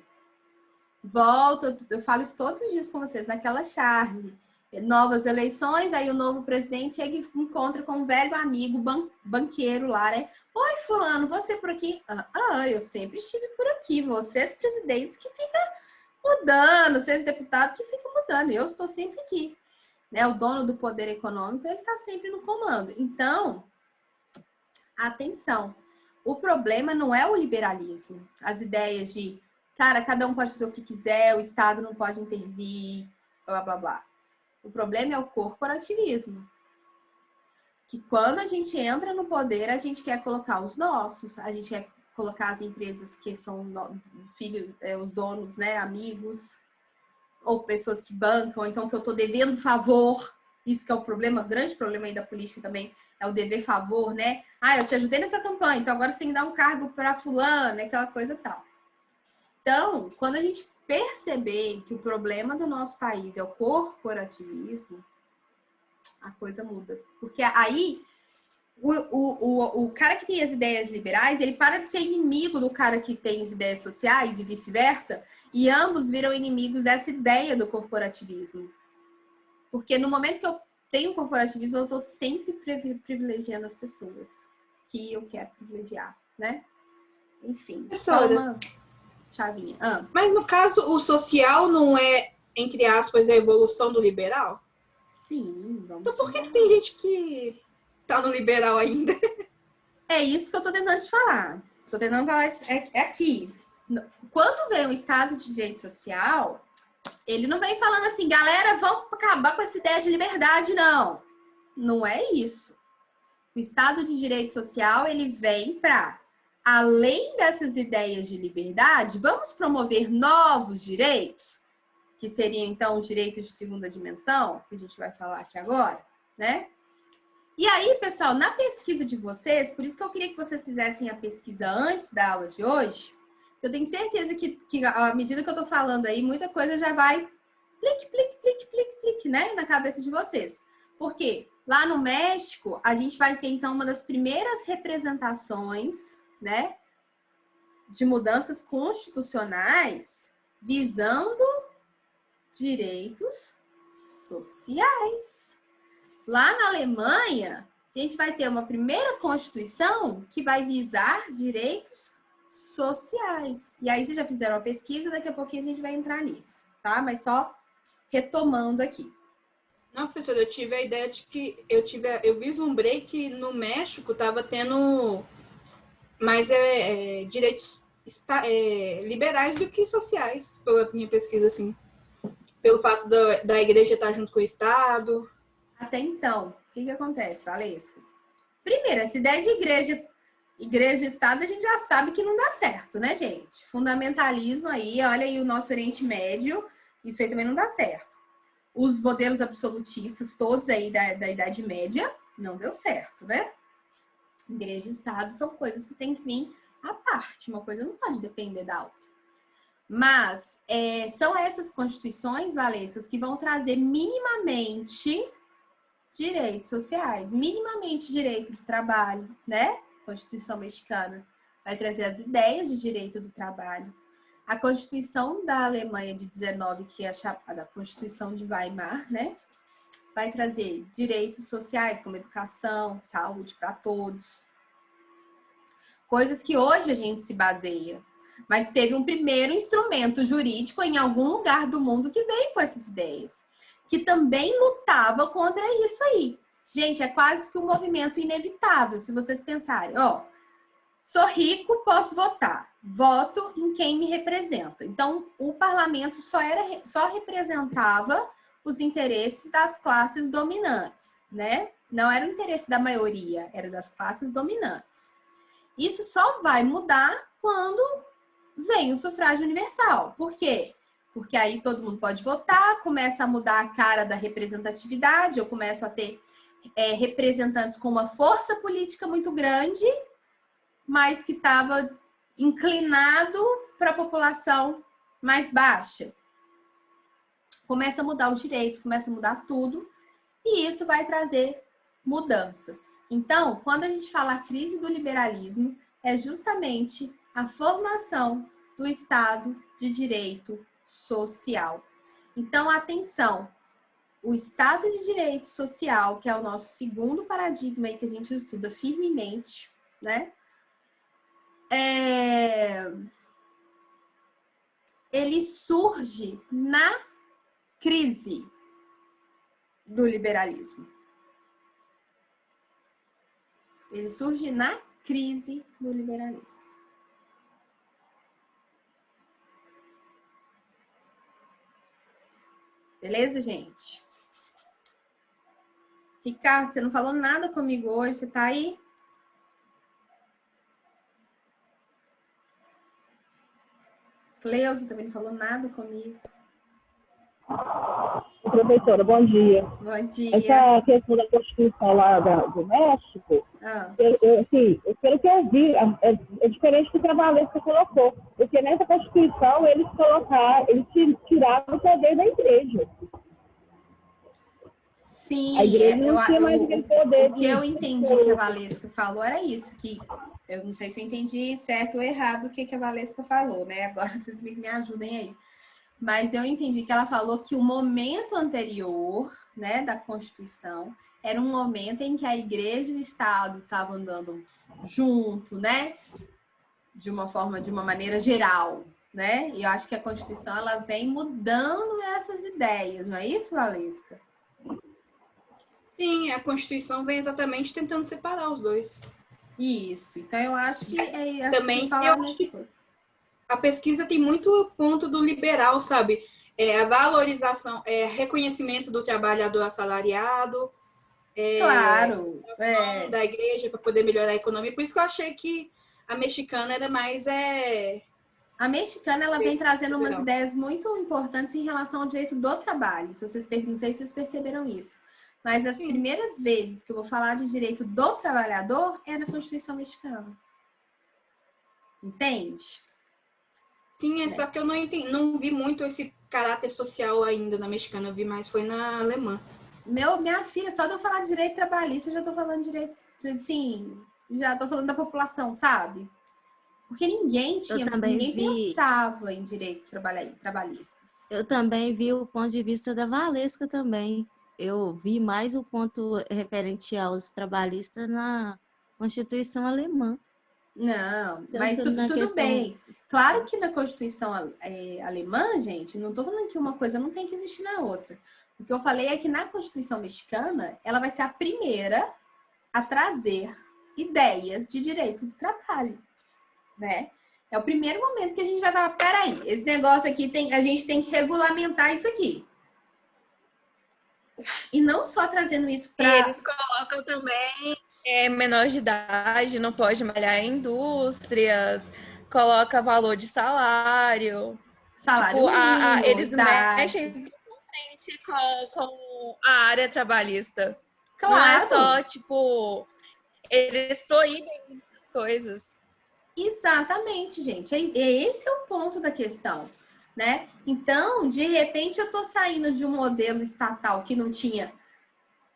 Volta, eu falo isso todos os dias com vocês, naquela charge. Novas eleições, aí o novo presidente chega e encontra com um velho amigo banqueiro lá, né? Oi, fulano, você por aqui? Eu sempre estive por aqui. Vocês presidentes que ficam mudando, vocês deputados que ficam mudando. Eu estou sempre aqui. Né? O dono do poder econômico, ele está sempre no comando. Então, atenção. O problema não é o liberalismo. As ideias de, cara, cada um pode fazer o que quiser, o Estado não pode intervir, blá, blá, blá. O problema é o corporativismo. Que quando a gente entra no poder, a gente quer colocar os nossos, a gente quer colocar as empresas que são filhos, os donos, né, amigos, ou pessoas que bancam, então que eu tô devendo favor. Isso que é o problema, o grande problema aí da política também, é o dever favor, né? Ah, eu te ajudei nessa campanha, então agora você tem que dar um cargo para fulano, aquela coisa e tal. Então, quando a gente perceber que o problema do nosso país é o corporativismo, a coisa muda. Porque aí, o cara que tem as ideias liberais, ele para de ser inimigo do cara que tem as ideias sociais e vice-versa, e ambos viram inimigos dessa ideia do corporativismo. Porque no momento que eu tenho corporativismo, eu estou sempre privilegiando as pessoas que eu quero privilegiar, né? Enfim, só uma chavinha. Mas no caso, o social não é, entre aspas, a evolução do liberal? Sim, vamos. Então por que tem gente que tá no liberal ainda? É isso que eu tô tentando te falar. Tô tentando falar é aqui. Quando vem o Estado de Direito Social, ele não vem falando assim, galera, vamos acabar com essa ideia de liberdade, não. Não é isso. O Estado de Direito Social, ele vem para, além dessas ideias de liberdade, vamos promover novos direitos, que seriam, então, os direitos de segunda dimensão, que a gente vai falar aqui agora, né? E aí, pessoal, na pesquisa de vocês, por isso que eu queria que vocês fizessem a pesquisa antes da aula de hoje, eu tenho certeza que à medida que eu tô falando aí, muita coisa já vai plique, né, na cabeça de vocês. Por quê? Lá no México, a gente vai ter, então, uma das primeiras representações, né, de mudanças constitucionais visando direitos sociais. Lá na Alemanha, a gente vai ter uma primeira Constituição que vai visar direitos sociais. E aí, vocês já fizeram a pesquisa, daqui a pouquinho a gente vai entrar nisso, tá? Mas só retomando aqui. Não, professora, eu tive a ideia de que eu vislumbrei que no México estava tendo mais direitos liberais do que sociais, pela minha pesquisa, assim. Pelo fato da igreja estar junto com o Estado. Até então, o que acontece, Valesca? Primeiro, essa ideia de igreja e Estado, a gente já sabe que não dá certo, né, gente? Fundamentalismo aí, olha aí o nosso Oriente Médio, isso aí também não dá certo. Os modelos absolutistas, todos aí da Idade Média, não deu certo, né? Igreja e Estado são coisas que tem que vir à parte, uma coisa não pode depender da outra. Mas são essas constituições, Valescas, que vão trazer minimamente direitos sociais, minimamente direito do trabalho, né? Constituição mexicana vai trazer as ideias de direito do trabalho. A Constituição da Alemanha de 19, que é a chamada Constituição de Weimar, né? Vai trazer direitos sociais, como educação, saúde para todos. Coisas que hoje a gente se baseia. Mas teve um primeiro instrumento jurídico em algum lugar do mundo que veio com essas ideias. Que também lutava contra isso aí. Gente, é quase que um movimento inevitável, se vocês pensarem. Ó, sou rico, posso votar. Voto em quem me representa. Então, o parlamento só representava os interesses das classes dominantes, né? Não era o interesse da maioria, era das classes dominantes. Isso só vai mudar quando vem o sufrágio universal. Por quê? Porque aí todo mundo pode votar, começa a mudar a cara da representatividade, eu começo a ter representantes com uma força política muito grande, mas que estava inclinado para a população mais baixa. Começa a mudar os direitos, começa a mudar tudo, e isso vai trazer mudanças. Então, quando a gente fala crise do liberalismo, é justamente a formação do Estado de Direito Social. Então, atenção, o Estado de Direito Social, que é o nosso segundo paradigma aí que a gente estuda firmemente, né? Ele surge na crise do liberalismo. Ele surge na crise do liberalismo. Beleza, gente? Ricardo, você não falou nada comigo hoje, você tá aí? Cleusa também não falou nada comigo. Professora, bom dia. Bom dia. Essa questão da Constituição lá do México, pelo que eu vi, é diferente do que a Valesca colocou. Porque nessa Constituição eles tiraram o poder da igreja. Sim, a igreja não tinha mais aquele poder. O que eu entendi que a Valesca falou era isso, que eu não sei se eu entendi certo ou errado o que a Valesca falou, né? Agora vocês me ajudem aí. Mas eu entendi que ela falou que o momento anterior, né, da Constituição era um momento em que a igreja e o Estado estavam andando junto, né? De uma maneira geral, né? E eu acho que a Constituição ela vem mudando essas ideias, não é isso, Valesca? Sim, a Constituição vem exatamente tentando separar os dois. Isso. Então eu acho que também eu acho que a pesquisa tem muito ponto do liberal, sabe? A valorização, reconhecimento do trabalhador assalariado, claro, da igreja para poder melhorar a economia. Por isso que eu achei que a mexicana era mais A mexicana ela vem trazendo umas ideias muito importantes em relação ao direito do trabalho. Se vocês não sei se vocês perceberam isso. Mas as primeiras vezes que eu vou falar de direito do trabalhador é na Constituição mexicana. Entende? Sim, só que eu não vi muito esse caráter social ainda na mexicana, eu vi mais foi na alemã. Minha filha, só de eu falar de direito trabalhista, eu já tô falando de direito, assim, já tô falando da população, sabe? Porque ninguém pensava em direitos trabalhistas. Eu também vi o ponto de vista da Valesca também. Eu vi mais o ponto referente aos trabalhistas na Constituição Alemã. Não, mas tudo bem. Claro que na Constituição alemã, gente, não estou falando que uma coisa não tem que existir na outra. O que eu falei é que na Constituição mexicana, ela vai ser a primeira a trazer ideias de direito do trabalho, né? É o primeiro momento que a gente vai falar, peraí, esse negócio aqui, a gente tem que regulamentar isso aqui. E não só trazendo isso para... Eles colocam também menor de idade, não pode malhar em indústrias, coloca valor de salário. Salário mínimo, eles mexem totalmente com a área trabalhista. Claro. Não é só, eles proíbem muitas coisas. Exatamente, gente. Esse é o ponto da questão, né? Então, de repente, eu tô saindo de um modelo estatal que não tinha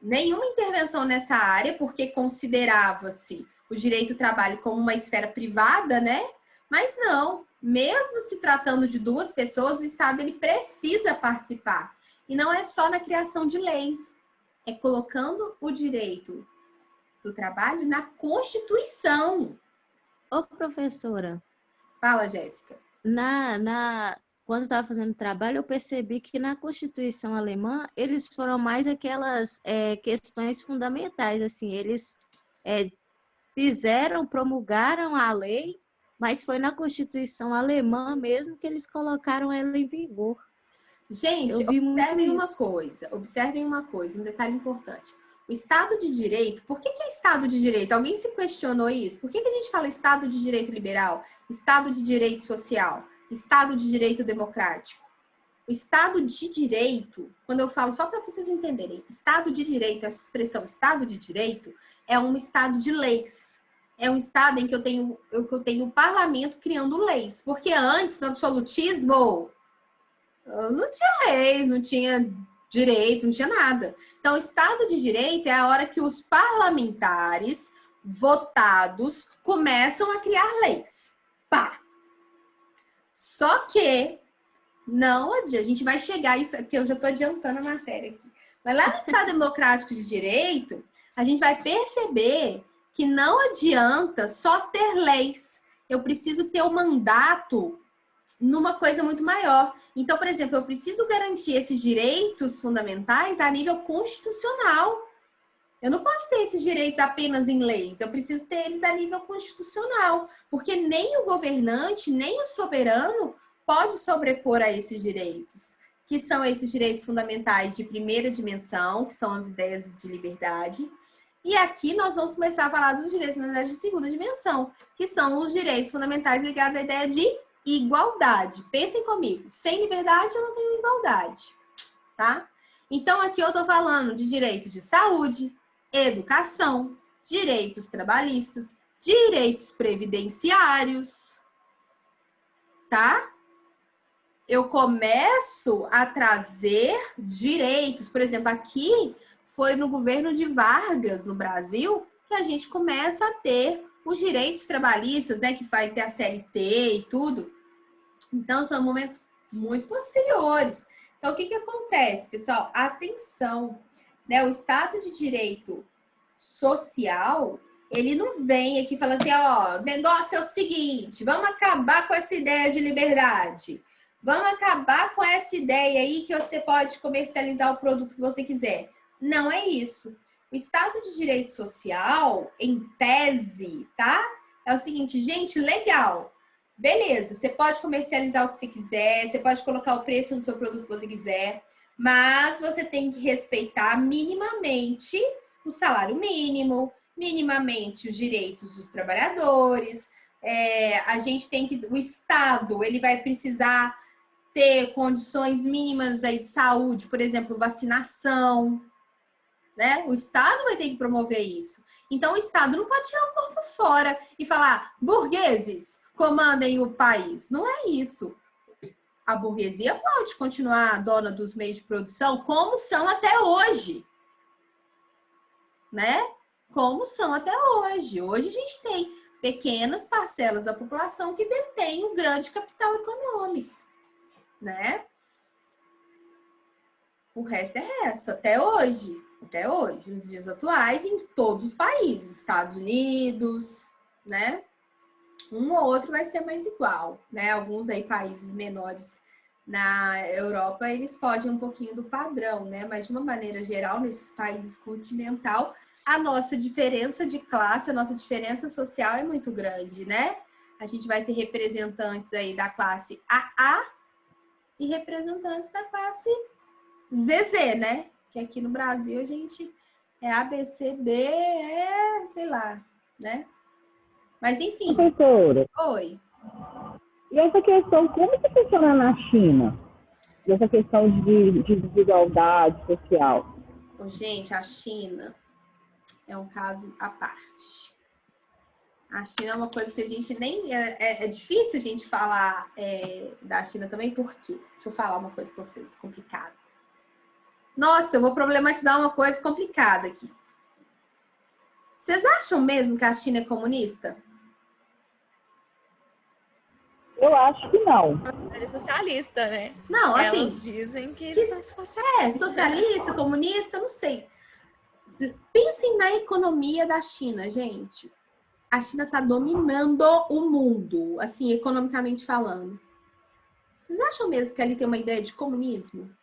nenhuma intervenção nessa área, porque considerava-se o direito do trabalho como uma esfera privada, né? Mas não, mesmo se tratando de duas pessoas, o Estado ele precisa participar. E não é só na criação de leis, é colocando o direito do trabalho na Constituição. Ô, professora. Fala, Jéssica. Quando eu estava fazendo trabalho, eu percebi que na Constituição alemã, eles foram mais aquelas questões fundamentais, assim, eles promulgaram a lei, mas foi na Constituição alemã mesmo que eles colocaram ela em vigor. Gente, observem uma coisa, um detalhe importante. O Estado de Direito, por que é Estado de Direito? Alguém se questionou isso? Por que a gente fala Estado de Direito Liberal, Estado de Direito Social, Estado de Direito Democrático? O Estado de Direito, quando eu falo, só para vocês entenderem, Estado de Direito, essa expressão Estado de Direito, é um Estado de leis. É um Estado em que eu tenho o parlamento criando leis. Porque antes, no absolutismo, não tinha leis, não tinha direito, não tinha nada. Então, o Estado de Direito é a hora que os parlamentares votados começam a criar leis. Pá! Só que a gente vai chegar a isso, porque eu já estou adiantando a matéria aqui. Mas lá no Estado Democrático de Direito, a gente vai perceber que não adianta só ter leis. Eu preciso ter o mandato numa coisa muito maior. Então, por exemplo, eu preciso garantir esses direitos fundamentais a nível constitucional. Eu não posso ter esses direitos apenas em leis, eu preciso ter eles a nível constitucional, porque nem o governante, nem o soberano pode sobrepor a esses direitos, que são esses direitos fundamentais de primeira dimensão, que são as ideias de liberdade. E aqui nós vamos começar a falar dos direitos fundamentais de segunda dimensão, que são os direitos fundamentais ligados à ideia de igualdade. Pensem comigo, sem liberdade eu não tenho igualdade, tá? Então aqui eu tô falando de direito de saúde, educação, direitos trabalhistas, direitos previdenciários, tá? Eu começo a trazer direitos, por exemplo, aqui foi no governo de Vargas, no Brasil, que a gente começa a ter os direitos trabalhistas, né, que vai ter a CLT e tudo. Então, são momentos muito posteriores. Então, o que acontece, pessoal? Atenção, né? O Estado de Direito Social, ele não vem aqui falando assim, ó, o negócio é o seguinte, vamos acabar com essa ideia de liberdade. Vamos acabar com essa ideia aí que você pode comercializar o produto que você quiser. Não é isso. O Estado de Direito Social, em tese, tá? É o seguinte, gente, legal. Beleza, você pode comercializar o que você quiser, você pode colocar o preço no seu produto que você quiser, mas você tem que respeitar minimamente o salário mínimo, minimamente os direitos dos trabalhadores. A gente tem que... O Estado, ele vai precisar ter condições mínimas aí de saúde, por exemplo, vacinação, né? O Estado vai ter que promover isso. Então, o Estado não pode tirar o corpo fora e falar, burgueses, comandem o país. Não é isso. A burguesia pode continuar dona dos meios de produção, como são até hoje. Né? Como são até hoje. Hoje a gente tem pequenas parcelas da população que detêm um grande capital econômico. Né? O resto é resto, até hoje, nos dias atuais, em todos os países, Estados Unidos, né? Um ou outro vai ser mais igual, né? Alguns aí países menores na Europa, eles fogem um pouquinho do padrão, né? Mas de uma maneira geral, nesses países continental, a nossa diferença de classe, a nossa diferença social é muito grande, né? A gente vai ter representantes aí da classe AA e representantes da classe ZZ, né? Que aqui no Brasil a gente é ABCD, sei lá, né? Mas enfim. Professora. Oi. E essa questão, como que funciona na China? E essa questão de desigualdade social? Gente, a China é um caso à parte. A China é uma coisa que a gente nem... É difícil a gente falar da China também, por quê? Deixa eu falar uma coisa com vocês, complicada. Nossa, eu vou problematizar uma coisa complicada aqui. Vocês acham mesmo que a China é comunista? Eu acho que não. É socialista, né? Não, assim... Elas dizem que eles são socialistas. Socialista, comunista, não sei. Pensem na economia da China, gente. A China está dominando o mundo, assim, economicamente falando. Vocês acham mesmo que ali tem uma ideia de comunismo?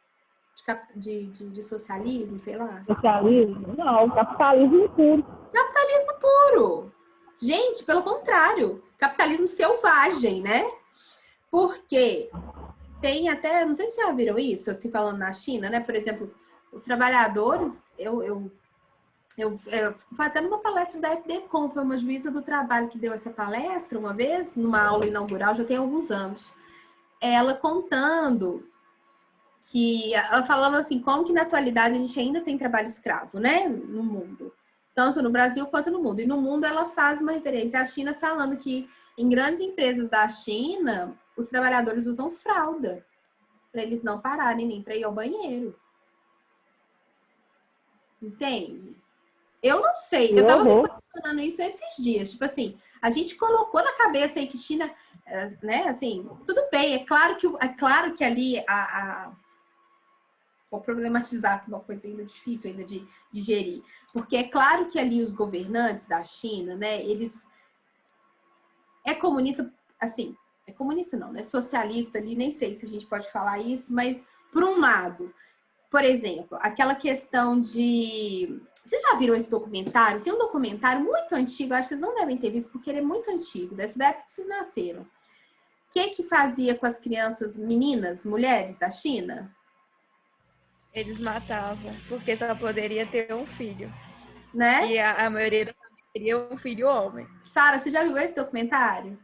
De socialismo, sei lá? Socialismo? Não, capitalismo puro. Capitalismo puro. Gente, pelo contrário. Capitalismo selvagem, né? Porque tem até, não sei se já viram isso, assim, falando na China, né? Por exemplo, os trabalhadores, foi até numa palestra da FDCOM, foi uma juíza do trabalho que deu essa palestra uma vez, numa aula inaugural, já tem alguns anos. Ela contando que, ela falando assim, como que na atualidade a gente ainda tem trabalho escravo, né? No mundo. Tanto no Brasil quanto no mundo. E no mundo ela faz uma referência à China falando que em grandes empresas da China, os trabalhadores usam fralda para eles não pararem nem para ir ao banheiro. Entende? Eu não sei. Eu tava me questionando isso esses dias. Tipo assim, a gente colocou na cabeça aí que China, né? Assim, tudo bem. É claro que ali vou problematizar, que é uma coisa ainda difícil ainda de digerir. Porque é claro que ali os governantes da China, né? Eles... É comunista, assim... É comunista não, né? Socialista ali, nem sei se a gente pode falar isso, mas por um lado, por exemplo, aquela questão de Vocês já viram esse documentário? Tem um documentário muito antigo, acho que vocês não devem ter visto, porque ele é muito antigo, dessa época que vocês nasceram. O que fazia com as crianças meninas, mulheres da China? Eles matavam, porque só poderia ter um filho. Né? E a maioria da família teria um filho homem. Sara, você já viu esse documentário?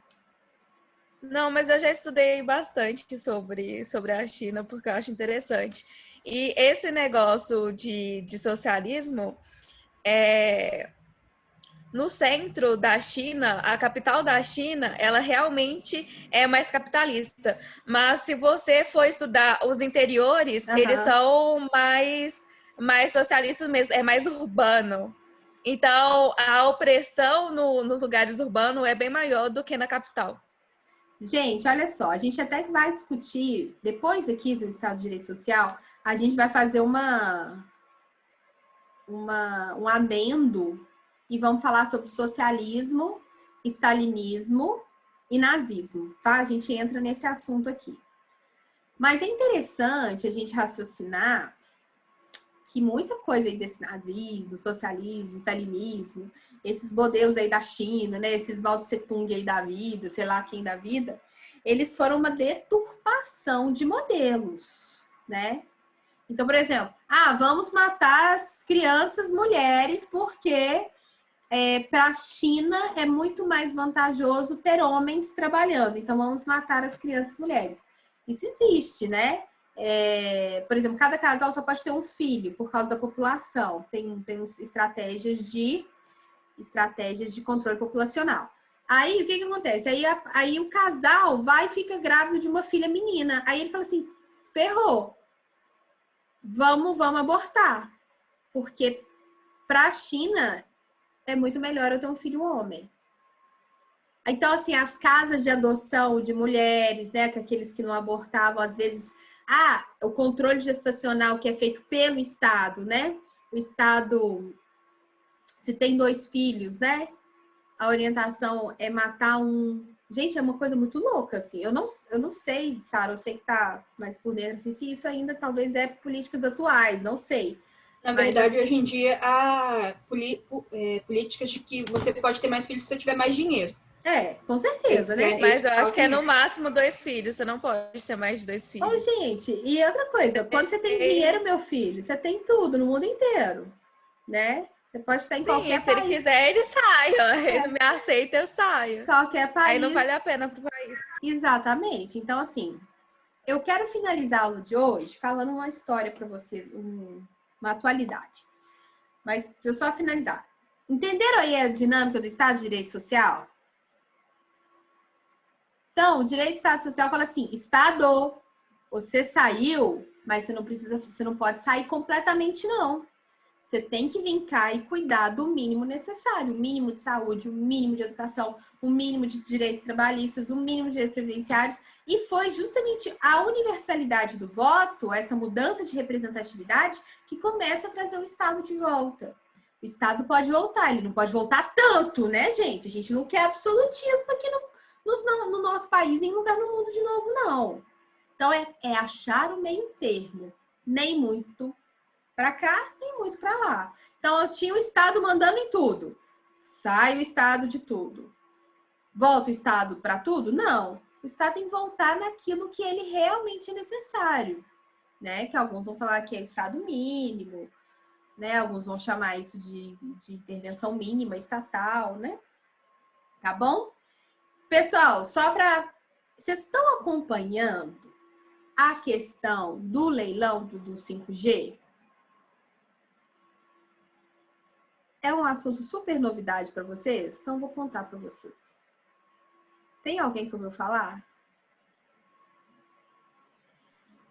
Não, mas eu já estudei bastante sobre a China, porque eu acho interessante. E esse negócio de socialismo, no centro da China, a capital da China, ela realmente é mais capitalista. Mas se você for estudar os interiores, eles são mais socialistas mesmo, é mais urbano. Então, a opressão nos lugares urbanos é bem maior do que na capital. Gente, olha só, a gente até vai discutir, depois aqui do Estado de Direito Social, a gente vai fazer um adendo e vamos falar sobre socialismo, stalinismo e nazismo, tá? A gente entra nesse assunto aqui. Mas é interessante a gente raciocinar que muita coisa aí desse nazismo, socialismo, stalinismo, esses modelos aí da China, né? Esses Mao Tse Tung aí da vida, sei lá quem da vida, eles foram uma deturpação de modelos, né? Então, por exemplo, vamos matar as crianças mulheres porque para a China é muito mais vantajoso ter homens trabalhando. Então, vamos matar as crianças mulheres. Isso existe, né? Por exemplo, cada casal só pode ter um filho por causa da população. Tem estratégias de controle populacional. Aí, o que acontece? Aí o casal vai e fica grávido de uma filha menina. Aí ele fala assim, ferrou. Vamos abortar. Porque para a China é muito melhor eu ter um filho homem. Então, assim, as casas de adoção de mulheres, né, que aqueles que não abortavam, às vezes, o controle gestacional que é feito pelo Estado, né? O Estado, se tem 2 filhos, né? A orientação é matar um... Gente, é uma coisa muito louca, assim. Eu não sei, Sara, eu sei que tá mais por dentro, assim, se isso ainda talvez é políticas atuais, não sei. Na verdade, hoje em dia, há políticas de que você pode ter mais filhos se você tiver mais dinheiro. Com certeza, né? Mas eu acho que é no máximo 2 filhos, você não pode ter mais de 2 filhos. Ô, gente, e outra coisa, quando você tem dinheiro, meu filho, você tem tudo no mundo inteiro, né? Você pode estar em qualquer país. Se ele quiser, ele sai. Ele me aceita, eu saio. Qualquer país. Aí não vale a pena pro país. Exatamente. Então, assim, eu quero finalizar a aula de hoje falando uma história para vocês, uma atualidade. Mas deixa eu só finalizar. Entenderam aí a dinâmica do Estado de Direito Social? Então, o direito de Estado Social fala assim, Estado, você saiu, mas você não pode sair completamente, não. Você tem que vir cá e cuidar do mínimo necessário, o mínimo de saúde, o mínimo de educação, o mínimo de direitos trabalhistas, o mínimo de direitos previdenciários. E foi justamente a universalidade do voto, essa mudança de representatividade, que começa a trazer o Estado de volta. O Estado pode voltar, ele não pode voltar tanto, né, gente? A gente não quer absolutismo aqui no nosso país, em lugar no mundo de novo, não. Então, é achar o meio termo. Nem muito para cá, nem muito para lá. Então, eu tinha o Estado mandando em tudo. Sai o Estado de tudo. Volta o Estado para tudo? Não. O Estado tem que voltar naquilo que ele realmente é necessário. Né? Que alguns vão falar que é Estado mínimo, né? Alguns vão chamar isso de intervenção mínima estatal, né? Tá bom? Pessoal, só para... Vocês estão acompanhando a questão do leilão do 5G? É um assunto super novidade para vocês? Então, eu vou contar para vocês. Tem alguém que ouviu falar?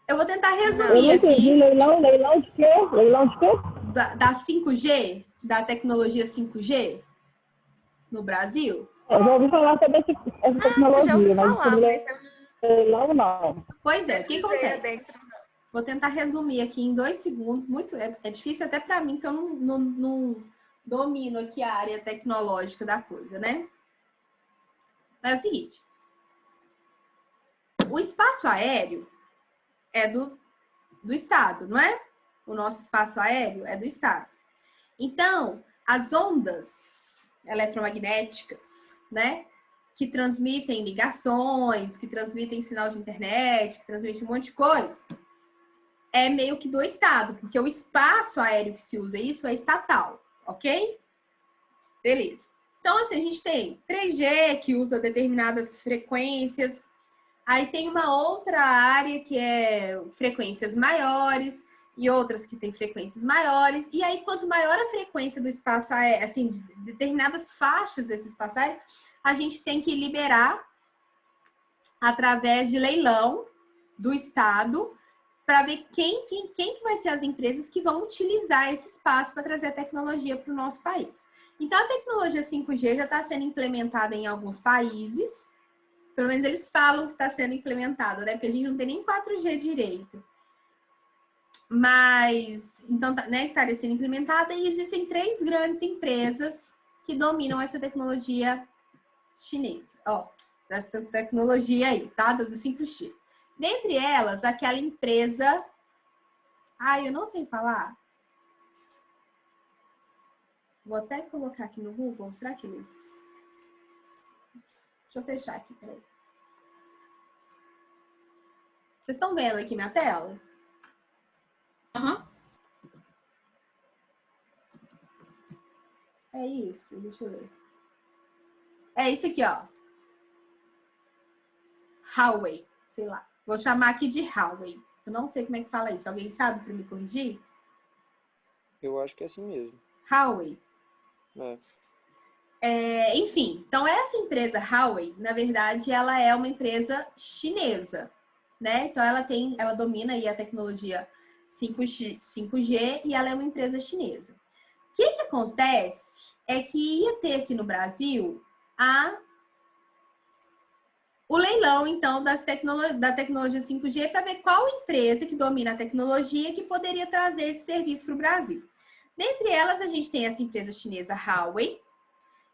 Eu vou tentar resumir aqui. Leilão de quê? Leilão de quê? Da 5G? Da tecnologia 5G? No Brasil? Eu já ouvi falar sobre essa tecnologia. Já ouvi falar, mas eu leilão não. Pois é, o que acontece? Vou tentar resumir aqui em 2 segundos. É difícil até para mim, porque eu não domino aqui a área tecnológica da coisa, né? Mas é o seguinte. O espaço aéreo é do Estado, não é? O nosso espaço aéreo é do Estado. Então, as ondas eletromagnéticas, né, que transmitem ligações, que transmitem sinal de internet, que transmitem um monte de coisa, é meio que do Estado, porque o espaço aéreo que se usa isso é estatal, ok? Beleza. Então, assim, a gente tem 3G, que usa determinadas frequências, aí tem uma outra área que é frequências maiores e outras que têm frequências maiores, e aí quanto maior a frequência do espaço aéreo, assim, de determinadas faixas desse espaço aéreo, a gente tem que liberar através de leilão do Estado para ver quem que vai ser as empresas que vão utilizar esse espaço para trazer a tecnologia para o nosso país. Então, a tecnologia 5G já está sendo implementada em alguns países, pelo menos eles falam que está sendo implementada, né? Porque a gente não tem nem 4G direito. Mas, então, né, estaria sendo implementada e existem 3 grandes empresas que dominam essa tecnologia chinesa. Ó, essa tecnologia aí, tá? Do 5G. Dentre elas, aquela empresa... Ai, eu não sei falar. Vou até colocar aqui no Google. Será que eles... Deixa eu fechar aqui, peraí. Vocês estão vendo aqui minha tela? Aham. É isso, deixa eu ver. É isso aqui, ó. Huawei, sei lá. Vou chamar aqui de Huawei. Eu não sei como é que fala isso. Alguém sabe para me corrigir? Eu acho que é assim mesmo. Huawei. Enfim, então essa empresa Huawei, na verdade, ela é uma empresa chinesa, né? Então ela domina aí a tecnologia 5G e ela é uma empresa chinesa. O que acontece é que ia ter aqui no Brasil o leilão, então, da tecnologia 5G para ver qual empresa que domina a tecnologia que poderia trazer esse serviço para o Brasil. Dentre elas, a gente tem essa empresa chinesa Huawei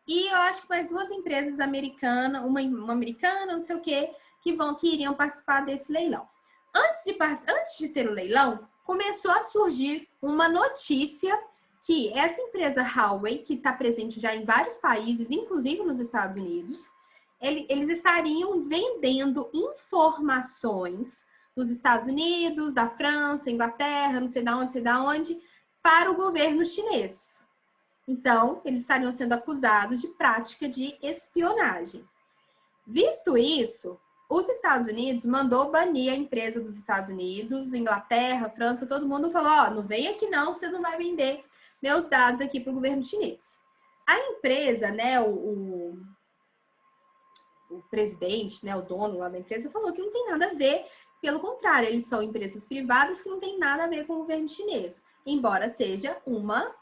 e eu acho que mais 2 empresas americanas, uma americana, não sei o quê, que iriam participar desse leilão. Antes de ter o leilão, começou a surgir uma notícia que essa empresa Huawei, que está presente já em vários países, inclusive nos Estados Unidos, eles estariam vendendo informações dos Estados Unidos, da França, Inglaterra, não sei da onde, para o governo chinês. Então, eles estariam sendo acusados de prática de espionagem. Visto isso, os Estados Unidos mandou banir a empresa dos Estados Unidos, Inglaterra, França, todo mundo falou, ó, não vem aqui não, você não vai vender meus dados aqui para o governo chinês. A empresa, né, o presidente, né, o dono lá da empresa, falou que não tem nada a ver, pelo contrário, eles são empresas privadas que não tem nada a ver com o governo chinês, embora seja uma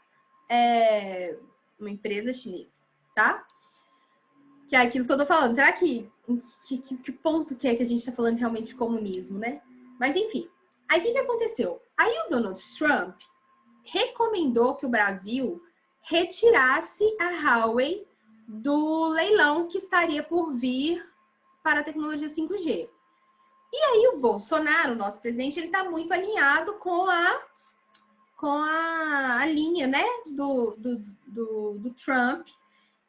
empresa chinesa, tá? Que é aquilo que eu tô falando. Será que ponto que é que a gente tá falando realmente de comunismo, né? Mas enfim, aí o que aconteceu? Aí o Donald Trump recomendou que o Brasil retirasse a Huawei do leilão que estaria por vir para a tecnologia 5G. E aí o Bolsonaro, nosso presidente, ele está muito alinhado com a linha, né, do Trump.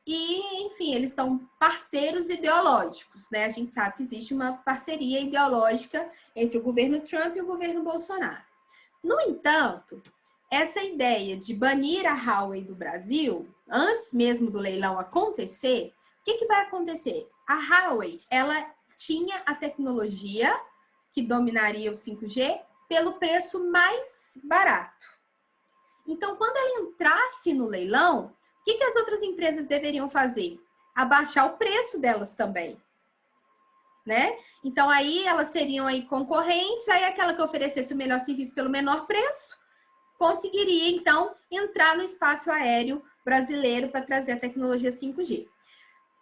E, enfim, eles são parceiros ideológicos, né? A gente sabe que existe uma parceria ideológica entre o governo Trump e o governo Bolsonaro. No entanto, essa ideia de banir a Huawei do Brasil, antes mesmo do leilão acontecer, o que vai acontecer? A Huawei, ela tinha a tecnologia que dominaria o 5G pelo preço mais barato. Então, quando ela entrasse no leilão, o que as outras empresas deveriam fazer? Abaixar o preço delas também, né? Então, aí elas seriam aí concorrentes, aí aquela que oferecesse o melhor serviço pelo menor preço, conseguiria, então, entrar no espaço aéreo brasileiro para trazer a tecnologia 5G.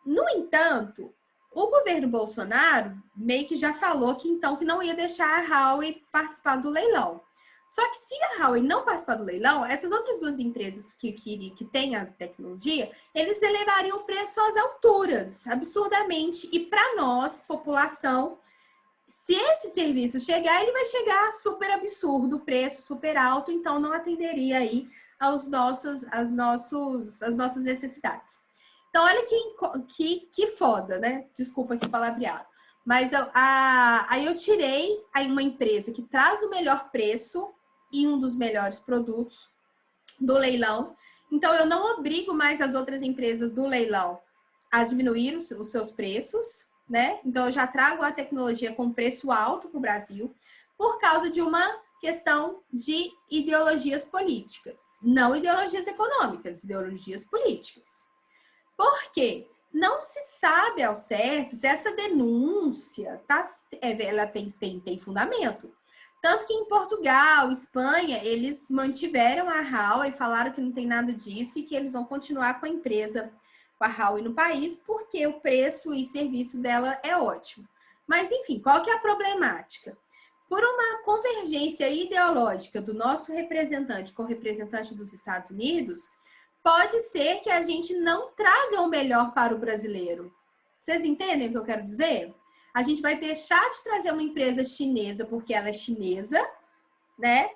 No entanto, o governo Bolsonaro meio que já falou que, então, que não ia deixar a Huawei participar do leilão. Só que se a Huawei não participar do leilão, essas outras 2 empresas que têm a tecnologia, eles elevariam o preço às alturas, absurdamente. E para nós, população, se esse serviço chegar, ele vai chegar super absurdo, o preço super alto, então não atenderia aí às nossas necessidades. Então, olha que foda, né? Desculpa aqui o palavreado. Mas aí eu tirei uma empresa que traz o melhor preço e um dos melhores produtos do leilão. Então, eu não obrigo mais as outras empresas do leilão a diminuir os seus preços, né? Então, eu já trago a tecnologia com preço alto para o Brasil por causa de uma questão de ideologias políticas. Não ideologias econômicas, ideologias políticas. Por quê? Não se sabe ao certo se essa denúncia ela tem fundamento. Tanto que em Portugal, Espanha, eles mantiveram a Huawei e falaram que não tem nada disso e que eles vão continuar com a empresa, com a Huawei no país, porque o preço e serviço dela é ótimo. Mas, enfim, qual que é a problemática? Por uma convergência ideológica do nosso representante com o representante dos Estados Unidos, pode ser que a gente não traga o melhor para o brasileiro. Vocês entendem o que eu quero dizer? A gente vai deixar de trazer uma empresa chinesa porque ela é chinesa, né?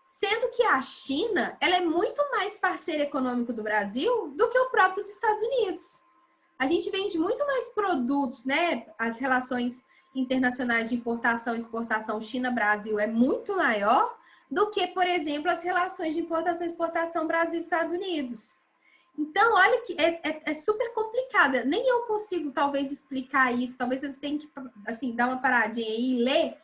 Sendo que a China, ela é muito mais parceiro econômico do Brasil do que o próprio Estados Unidos. A gente vende muito mais produtos, né? As relações internacionais de importação e exportação China-Brasil é muito maior do que, por exemplo, as relações de importação e exportação Brasil e Estados Unidos. Então, olha que é super complicada. Nem eu consigo, talvez, explicar isso. Talvez vocês tenham que, assim, dar uma paradinha aí e ler.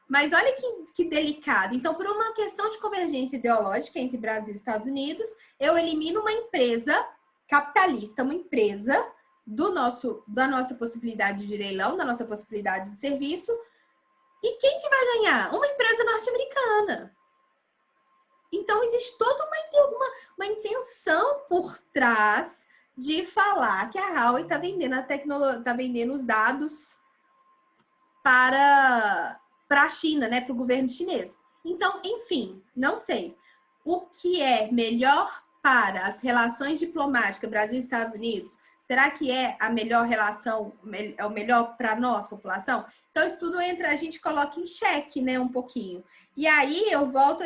Mas olha que delicado. Então, por uma questão de convergência ideológica entre Brasil e Estados Unidos, eu elimino uma empresa capitalista, uma empresa da nossa possibilidade de leilão, da nossa possibilidade de serviço. E quem que vai ganhar? Uma empresa norte-americana. Então, existe toda uma intenção por trás de falar que a Huawei está vendendo a tecnologia, está vendendo os dados para a China, né, para o governo chinês. Então, enfim, não sei. O que é melhor para as relações diplomáticas Brasil e Estados Unidos? Será que é a melhor relação, é o melhor para nós, população? Então, isso tudo a gente coloca em xeque, né, um pouquinho. E aí, eu volto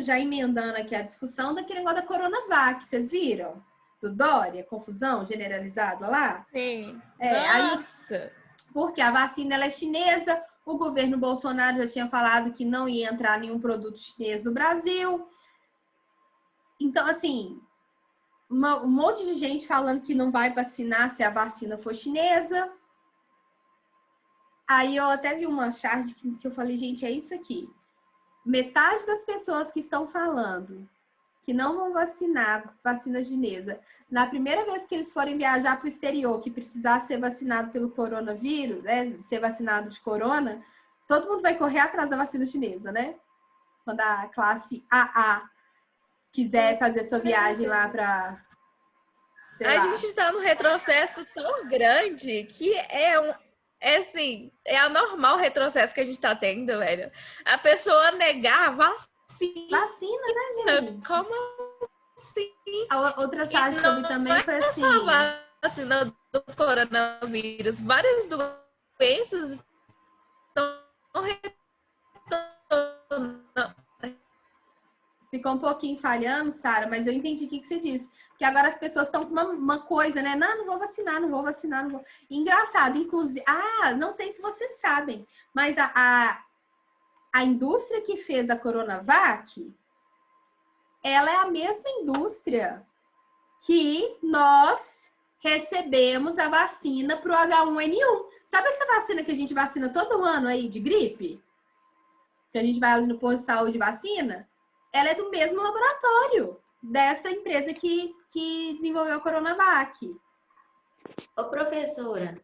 já emendando aqui a discussão daquele negócio da Coronavac, vocês viram? Do Dória, confusão generalizada lá? Sim. Nossa! Aí, porque a vacina ela é chinesa, o governo Bolsonaro já tinha falado que não ia entrar nenhum produto chinês no Brasil. Então, assim, um monte de gente falando que não vai vacinar se a vacina for chinesa. Aí eu até vi uma charge que eu falei, gente, é isso aqui. Metade das pessoas que estão falando que não vão vacinar vacina chinesa, na primeira vez que eles forem viajar para o exterior, que precisar ser vacinado pelo coronavírus, né, ser vacinado de corona, todo mundo vai correr atrás da vacina chinesa, né? Quando a classe AA quiser fazer sua viagem lá para... A gente está num retrocesso tão grande que assim, é anormal o retrocesso que a gente está tendo, velho. A pessoa negar a vacina. Vacina, né, gente? Como assim? A outra charge que eu vi também foi assim. Não é só a vacina do coronavírus. Várias doenças estão retornando. Ficou um pouquinho falhando, Sara, mas eu entendi o que você disse. Porque agora as pessoas estão com uma coisa, né? Não vou vacinar, não vou vacinar, não vou. Engraçado, inclusive... não sei se vocês sabem, mas a indústria que fez a Coronavac, ela é a mesma indústria que nós recebemos a vacina para o H1N1. Sabe essa vacina que a gente vacina todo ano aí de gripe? Que a gente vai ali no posto de saúde e vacina? Ela é do mesmo laboratório dessa empresa que desenvolveu a Coronavac. Ô, professora,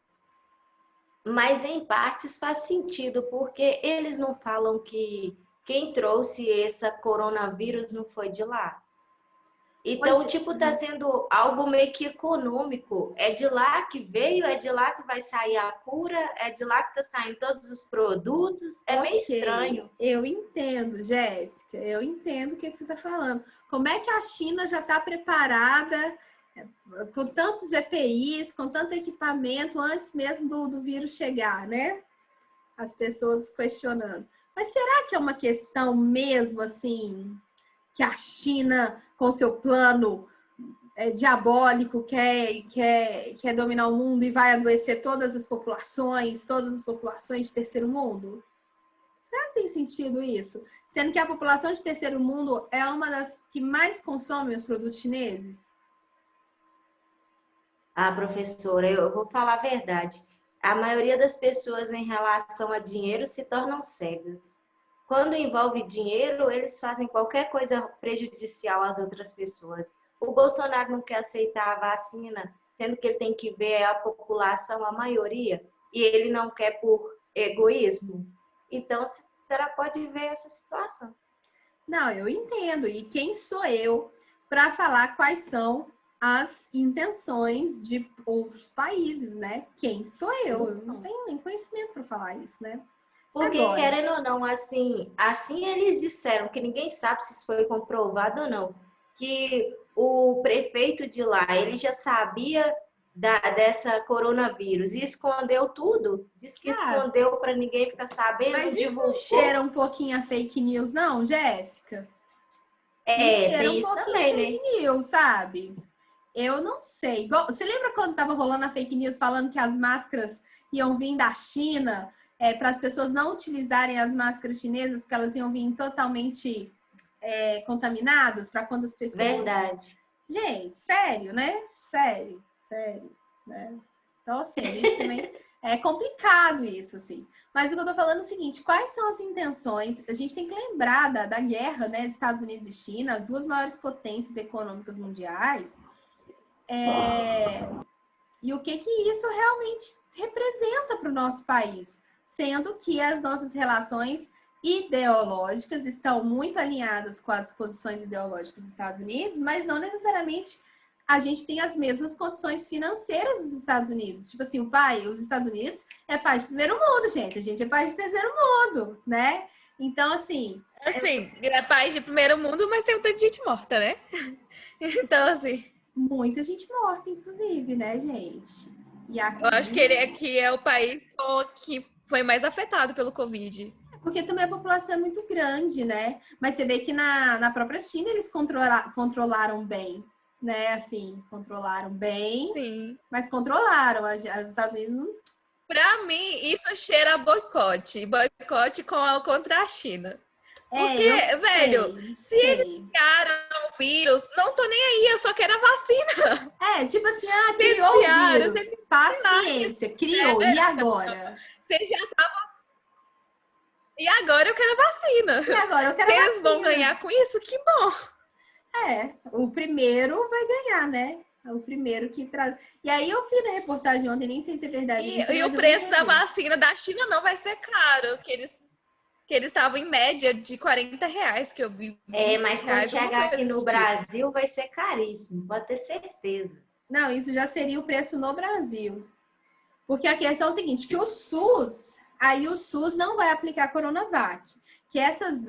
mas em partes faz sentido, porque eles não falam que quem trouxe essa coronavírus não foi de lá. Então, tá sendo algo meio que econômico. É de lá que veio, é de lá que vai sair a cura, é de lá que tá saindo todos os produtos. É meio estranho. Eu entendo, Jéssica. Eu entendo o que você está falando. Como é que a China já está preparada com tantos EPIs, com tanto equipamento, antes mesmo do vírus chegar, né? As pessoas questionando. Mas será que é uma questão mesmo, assim, que a China com seu plano diabólico, quer dominar o mundo e vai adoecer todas as populações de terceiro mundo? Será que tem sentido isso? Sendo que a população de terceiro mundo é uma das que mais consome os produtos chineses? Ah, professora, eu vou falar a verdade. A maioria das pessoas em relação a dinheiro se tornam cegas. Quando envolve dinheiro, eles fazem qualquer coisa prejudicial às outras pessoas. O Bolsonaro não quer aceitar a vacina, sendo que ele tem que ver a população, a maioria, e ele não quer por egoísmo. Então, a senhora pode ver essa situação. Não, eu entendo. E quem sou eu para falar quais são as intenções de outros países, né? Quem sou eu? Eu não tenho nem conhecimento para falar isso, né? Porque, Agora, querendo ou não, assim eles disseram, que ninguém sabe se isso foi comprovado ou não, que o prefeito de lá, ele já sabia dessa coronavírus e escondeu tudo. Diz que escondeu para ninguém ficar sabendo. Mas isso não cheira um pouquinho a fake news, não, Jéssica? Cheira um pouquinho também, fake news, sabe? Eu não sei. Você lembra quando estava rolando a fake news falando que as máscaras iam vir da China para as pessoas não utilizarem as máscaras chinesas porque elas iam vir totalmente contaminadas para quando as pessoas... Verdade. Gente, sério, né? Sério, né? Então, assim, a gente também... É complicado isso, assim. Mas o que eu tô falando é o seguinte, quais são as intenções? A gente tem que lembrar da guerra, né, dos Estados Unidos e China, as duas maiores potências econômicas mundiais. E o que isso realmente representa para o nosso país? Sendo que as nossas relações ideológicas estão muito alinhadas com as posições ideológicas dos Estados Unidos, mas não necessariamente a gente tem as mesmas condições financeiras dos Estados Unidos. Tipo assim, os Estados Unidos é país de primeiro mundo, gente. A gente é país de terceiro mundo, né? Então, assim... Assim, é país de primeiro mundo, mas tem um tanto de gente morta, né? Então, assim... Muita gente morta, inclusive, né, gente? E aqui... Eu acho que ele aqui é o país que foi mais afetado pelo Covid. Porque também a população é muito grande, né? Mas você vê que na própria China eles controlaram bem, né? Assim, controlaram bem. Sim. Mas controlaram. Os Estados Unidos não... Pra mim, isso cheira a boicote. Boicote contra a China. Porque, velho, se eles criaram o vírus, não tô nem aí, eu só quero a vacina. Tipo assim, criou o vírus. Paciência, criou. E agora? Você já tava... E agora eu quero a vacina. E agora eu quero a vacina. Se eles vão ganhar com isso, que bom. O primeiro vai ganhar, né? O primeiro que traz. E aí eu vi na reportagem ontem, nem sei se é verdade. E o preço da vacina da China não vai ser caro, que eles estavam em média de R$40 que eu vi. Mas quando chegar aqui no Brasil vai ser caríssimo, pode ter certeza. Não, isso já seria o preço no Brasil. Porque a questão é o seguinte, que o SUS não vai aplicar a Coronavac. Que essas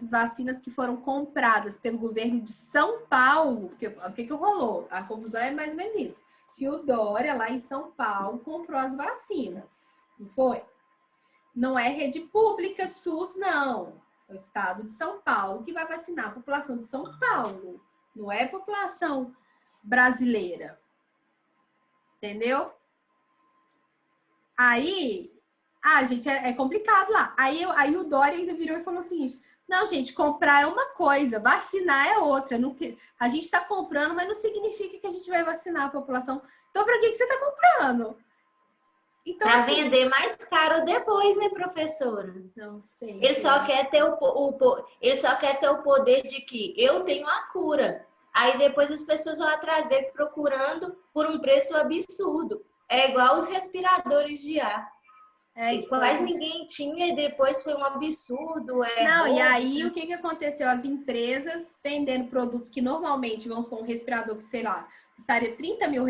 vacinas que foram compradas pelo governo de São Paulo, porque o que rolou? A confusão é mais ou menos isso. Que o Dória, lá em São Paulo, comprou as vacinas. Não foi? Não é rede pública, SUS, não. É o estado de São Paulo que vai vacinar a população de São Paulo. Não é a população brasileira. Entendeu? Aí, gente, é complicado lá. Aí o Dória ainda virou e falou o seguinte, não, gente, comprar é uma coisa, vacinar é outra. A gente está comprando, mas não significa que a gente vai vacinar a população. Então, para que você está comprando? Então, para vender mais caro depois, né, professora? Não sei. Ele só quer ter o poder de que eu tenho a cura. Aí depois as pessoas vão atrás dele procurando por um preço absurdo. É igual os respiradores de ar. Quase ninguém tinha e depois foi um absurdo. E aí o que aconteceu? As empresas vendendo produtos que normalmente, vamos supor, um respirador que, sei lá, custaria R$30 mil,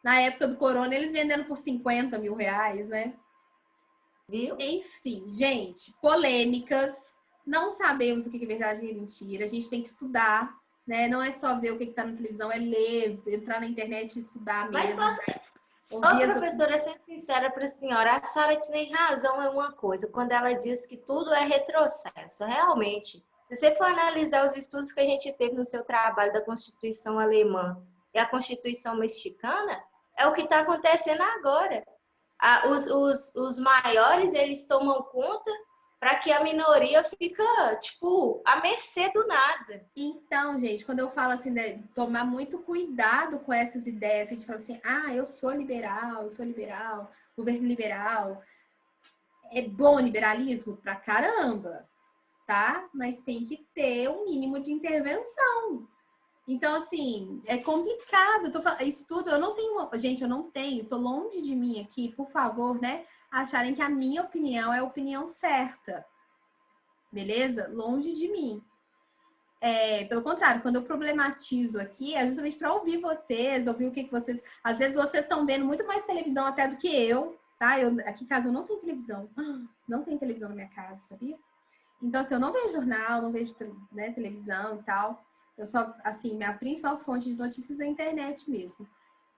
na época do corona eles vendendo por R$50 mil, né? Viu? Enfim, gente, polêmicas, não sabemos o que é verdade e o que é mentira, a gente tem que estudar, né? Não é só ver o que está na televisão, é ler, entrar na internet e estudar mesmo. Professora, ser sincera para a senhora tem razão em uma coisa, quando ela diz que tudo é retrocesso. Realmente, Se você for analisar os estudos que a gente teve no seu trabalho da Constituição Alemã e a Constituição Mexicana, é o que está acontecendo agora. Os maiores, eles tomam conta para que a minoria fica, tipo, à mercê do nada. Então, gente, quando eu falo assim, né, tomar muito cuidado com essas ideias, a gente fala assim, eu sou liberal, governo liberal. É bom liberalismo? Pra caramba, tá? Mas tem que ter um mínimo de intervenção. Então, assim, é complicado. Isso tudo, eu não tenho... Gente, eu não tenho. Tô longe de mim aqui, por favor, né? Acharem que a minha opinião é a opinião certa. Beleza? Longe de mim. Pelo contrário, quando eu problematizo aqui, é justamente para ouvir vocês, ouvir o que vocês... Às vezes vocês estão vendo muito mais televisão até do que eu, tá? Aqui em casa eu não tenho televisão. Não tem televisão na minha casa, sabia? Então, assim, eu não vejo jornal, não vejo, né, televisão e tal. Eu só, assim, minha principal fonte de notícias é a internet mesmo.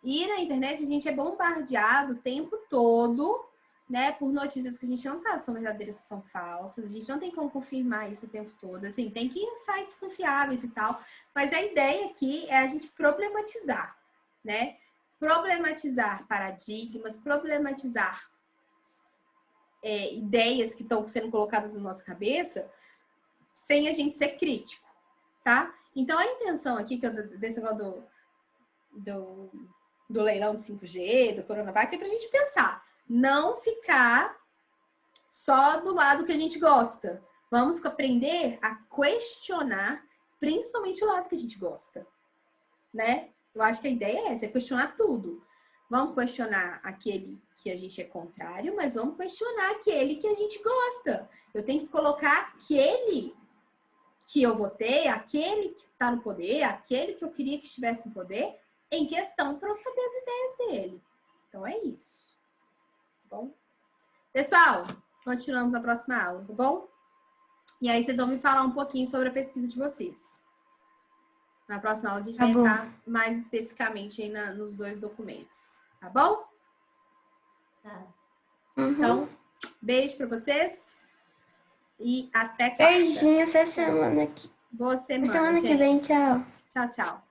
E na internet a gente é bombardeado o tempo todo, né, por notícias que a gente não sabe se são verdadeiras ou se são falsas. A gente não tem como confirmar isso o tempo todo. Assim, tem que ir em sites confiáveis e tal. Mas a ideia aqui é a gente problematizar, né? Problematizar paradigmas, problematizar ideias que estão sendo colocadas na nossa cabeça sem a gente ser crítico, tá? Então, a intenção aqui desse negócio do leilão de 5G, do Coronavac, é pra gente pensar. Não ficar só do lado que a gente gosta. Vamos aprender a questionar, principalmente o lado que a gente gosta, né? Eu acho que a ideia é essa, é questionar tudo. Vamos questionar aquele que a gente é contrário, mas vamos questionar aquele que a gente gosta. Eu tenho que colocar aquele que eu votei, aquele que está no poder, aquele que eu queria que estivesse no poder, em questão para eu saber as ideias dele. Então é isso. Tá bom? Pessoal, continuamos na próxima aula, tá bom? E aí vocês vão me falar um pouquinho sobre a pesquisa de vocês. Na próxima aula a gente vai entrar mais especificamente aí nos 2 documentos. Tá bom? Tá. Então, beijo para vocês. E até quarta. Beijinho, essa semana aqui. Boa semana, Semana que vem, tchau. Tchau, tchau.